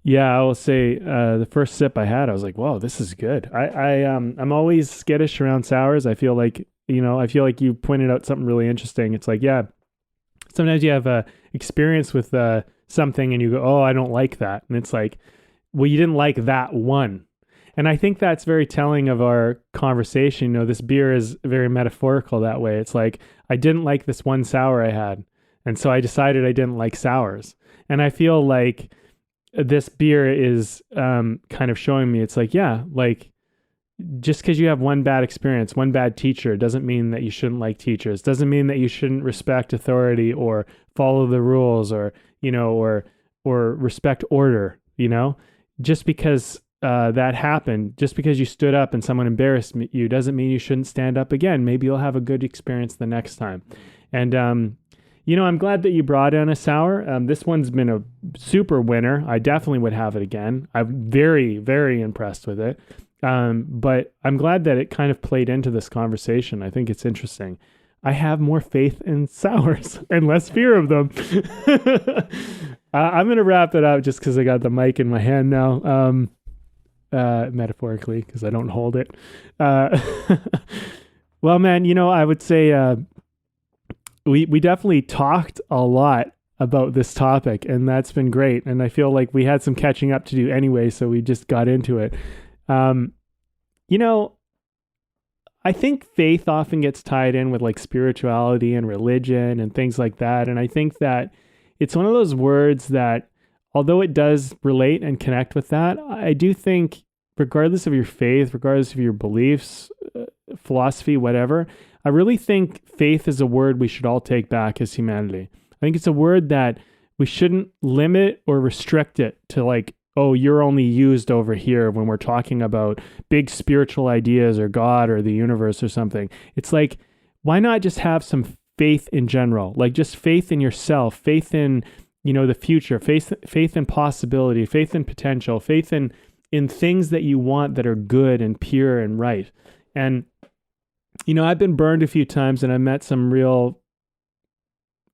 Yeah, I will say the first sip I had, I was like, "Whoa, this is good." I'm always skittish around sours. I feel like you pointed out something really interesting. It's like, yeah, sometimes you have a experience with something and you go, "Oh, I don't like that," and it's like, well, you didn't like that one. And I think that's very telling of our conversation. This beer is very metaphorical that way. It's like, I didn't like this one sour I had, and so I decided I didn't like sours. And I feel like this beer is kind of showing me, it's like, yeah, like just because you have one bad experience, one bad teacher, doesn't mean that you shouldn't like teachers. Doesn't mean that you shouldn't respect authority or follow the rules or respect order. Just because that happened, just because you stood up and someone embarrassed you, doesn't mean you shouldn't stand up again. Maybe you'll have a good experience the next time. And I'm glad that you brought in a sour. This one's been a super winner. I definitely would have it again. I'm very, very impressed with it. But I'm glad that it kind of played into this conversation. I think it's interesting. I have more faith in sours and less fear of them. I'm going to wrap it up just because I got the mic in my hand now, metaphorically, because I don't hold it. Well, man, I would say we definitely talked a lot about this topic, and that's been great. And I feel like we had some catching up to do anyway, so we just got into it. I think faith often gets tied in with like spirituality and religion and things like that. And I think that it's one of those words that, although it does relate and connect with that, I do think regardless of your faith, regardless of your beliefs, philosophy, whatever, I really think faith is a word we should all take back as humanity. I think it's a word that we shouldn't limit or restrict it to like, oh, you're only used over here when we're talking about big spiritual ideas or God or the universe or something. It's like, why not just have some faith in general? Like just faith in yourself, faith in, the future, faith in possibility, faith in potential, faith in things that you want that are good and pure and right. And, I've been burned a few times and I met some real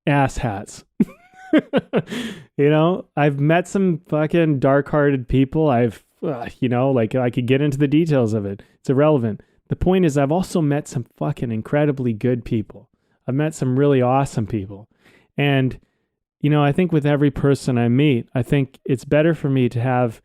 asshats. I've met some fucking dark-hearted people. I've, I could get into the details of it. It's irrelevant. The point is I've also met some fucking incredibly good people. I've met some really awesome people. And, I think with every person I meet, I think it's better for me to have,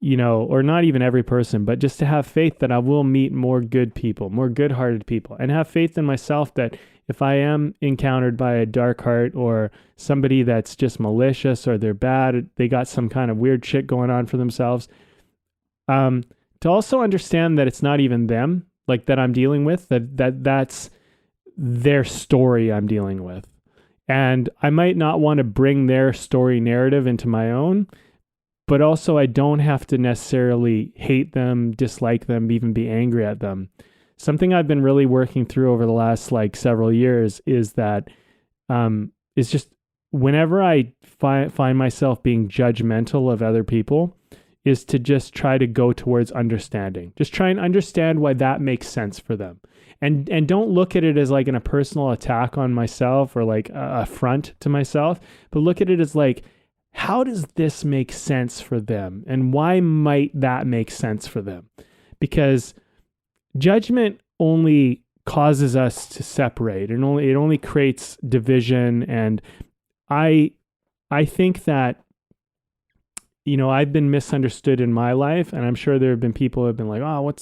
or not even every person, but just to have faith that I will meet more good people, more good-hearted people, and have faith in myself that if I am encountered by a dark heart or somebody that's just malicious or they're bad, they got some kind of weird shit going on for themselves, to also understand that it's not even them, like that I'm dealing with, that's their story I'm dealing with. And I might not want to bring their story narrative into my own, but also I don't have to necessarily hate them, dislike them, even be angry at them. Something I've been really working through over the last several years is that it's just whenever I find myself being judgmental of other people, is to just try to go towards understanding. Just try and understand why that makes sense for them. And don't look at it as like a personal attack on myself or like a affront to myself, but look at it as like, how does this make sense for them? And why might that make sense for them? Because judgment only causes us to separate, and it only creates division. And I think that, I've been misunderstood in my life, and I'm sure there have been people who have been like, oh,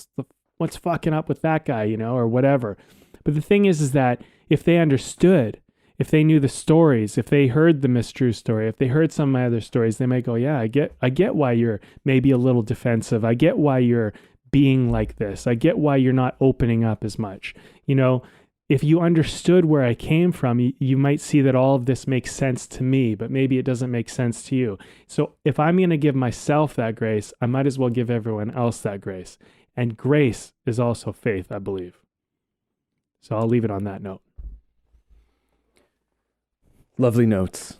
what's fucking up with that guy, or whatever. But the thing is that if they understood, if they knew the stories, if they heard the Miss Drew story, if they heard some of my other stories, they might go, yeah, I get why you're maybe a little defensive. I get why you're being like this. I get why you're not opening up as much. If you understood where I came from, you might see that all of this makes sense to me, but maybe it doesn't make sense to you. So if I'm going to give myself that grace, I might as well give everyone else that grace. And grace is also faith, I believe. So I'll leave it on that note. Lovely notes.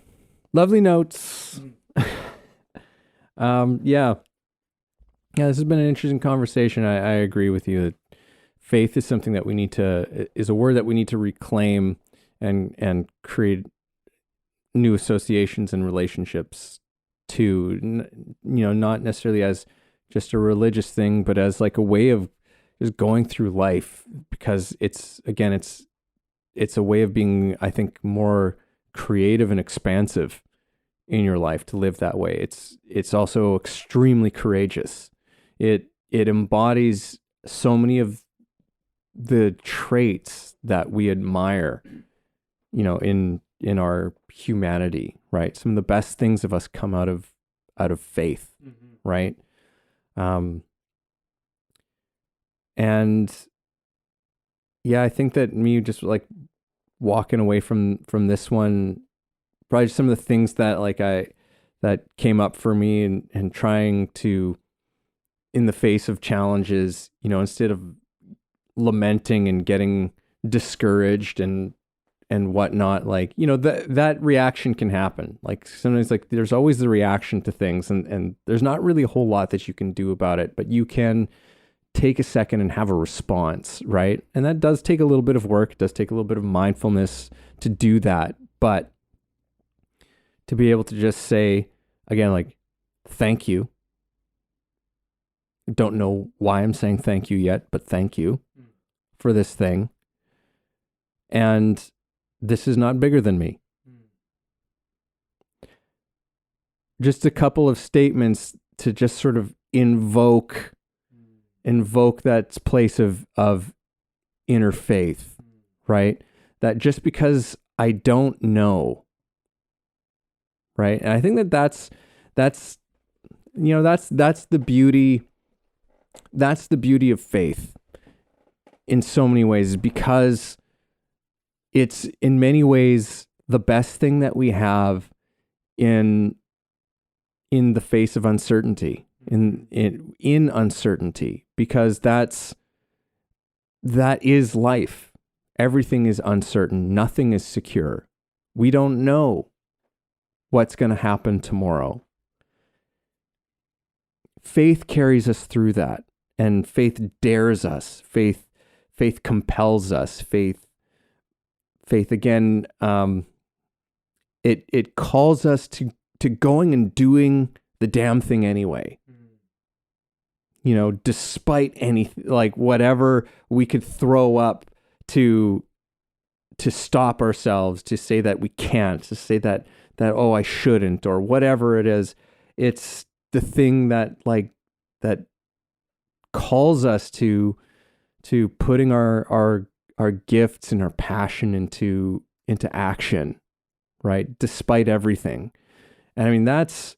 Yeah, this has been an interesting conversation. I agree with you that faith is something that is a word that we need to reclaim and create new associations and relationships to, not necessarily as just a religious thing, but as like a way of just going through life, because it's a way of being, I think, more creative and expansive in your life to live that way. It's also extremely courageous. It embodies so many of the traits that we admire, in our humanity, right? Some of the best things of us come out of faith, right? And yeah, I think that me just like walking away from this one, probably just some of the things that that came up for me and trying to, in the face of challenges, instead of lamenting and getting discouraged and whatnot, that reaction can happen. Like sometimes, there's always the reaction to things, and there's not really a whole lot that you can do about it, but you can take a second and have a response, right? And that does take a little bit of work. It does take a little bit of mindfulness to do that, but to be able to just say, again, thank you. Don't know why I'm saying thank you yet, but thank you for this thing. And this is not bigger than me. Just a couple of statements to just sort of invoke that place of inner faith, right? That just because I don't know, right? And I think that's the beauty. That's the beauty of faith in so many ways, because it's in many ways the best thing that we have in the face of uncertainty, in uncertainty, because that is life. Everything is uncertain. Nothing is secure. We don't know what's going to happen tomorrow. Faith carries us through that, and faith dares us. Faith compels us. Faith again, it calls us to going and doing the damn thing anyway. Despite anything, whatever we could throw up to stop ourselves, to say that we can't, to say that oh, I shouldn't, or whatever it is. It's the thing that calls us to putting our gifts and our passion into action, right? Despite everything. And I mean, that's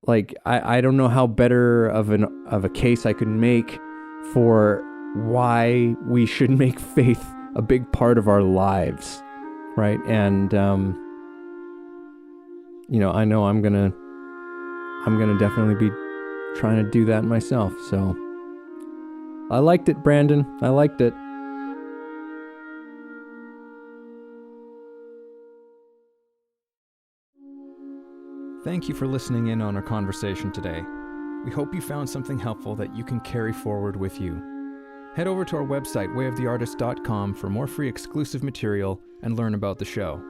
I don't know how better of a case I could make for why we should make faith a big part of our lives, right? And I know I'm gonna definitely be trying to do that myself. So I liked it, Brandon. I liked it. Thank you for listening in on our conversation today. We hope you found something helpful that you can carry forward with you. Head over to our website, wayoftheartist.com, for more free exclusive material and learn about the show.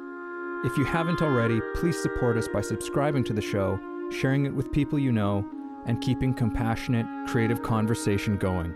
If you haven't already, please support us by subscribing to the show, sharing it with people you know, and keeping compassionate, creative conversation going.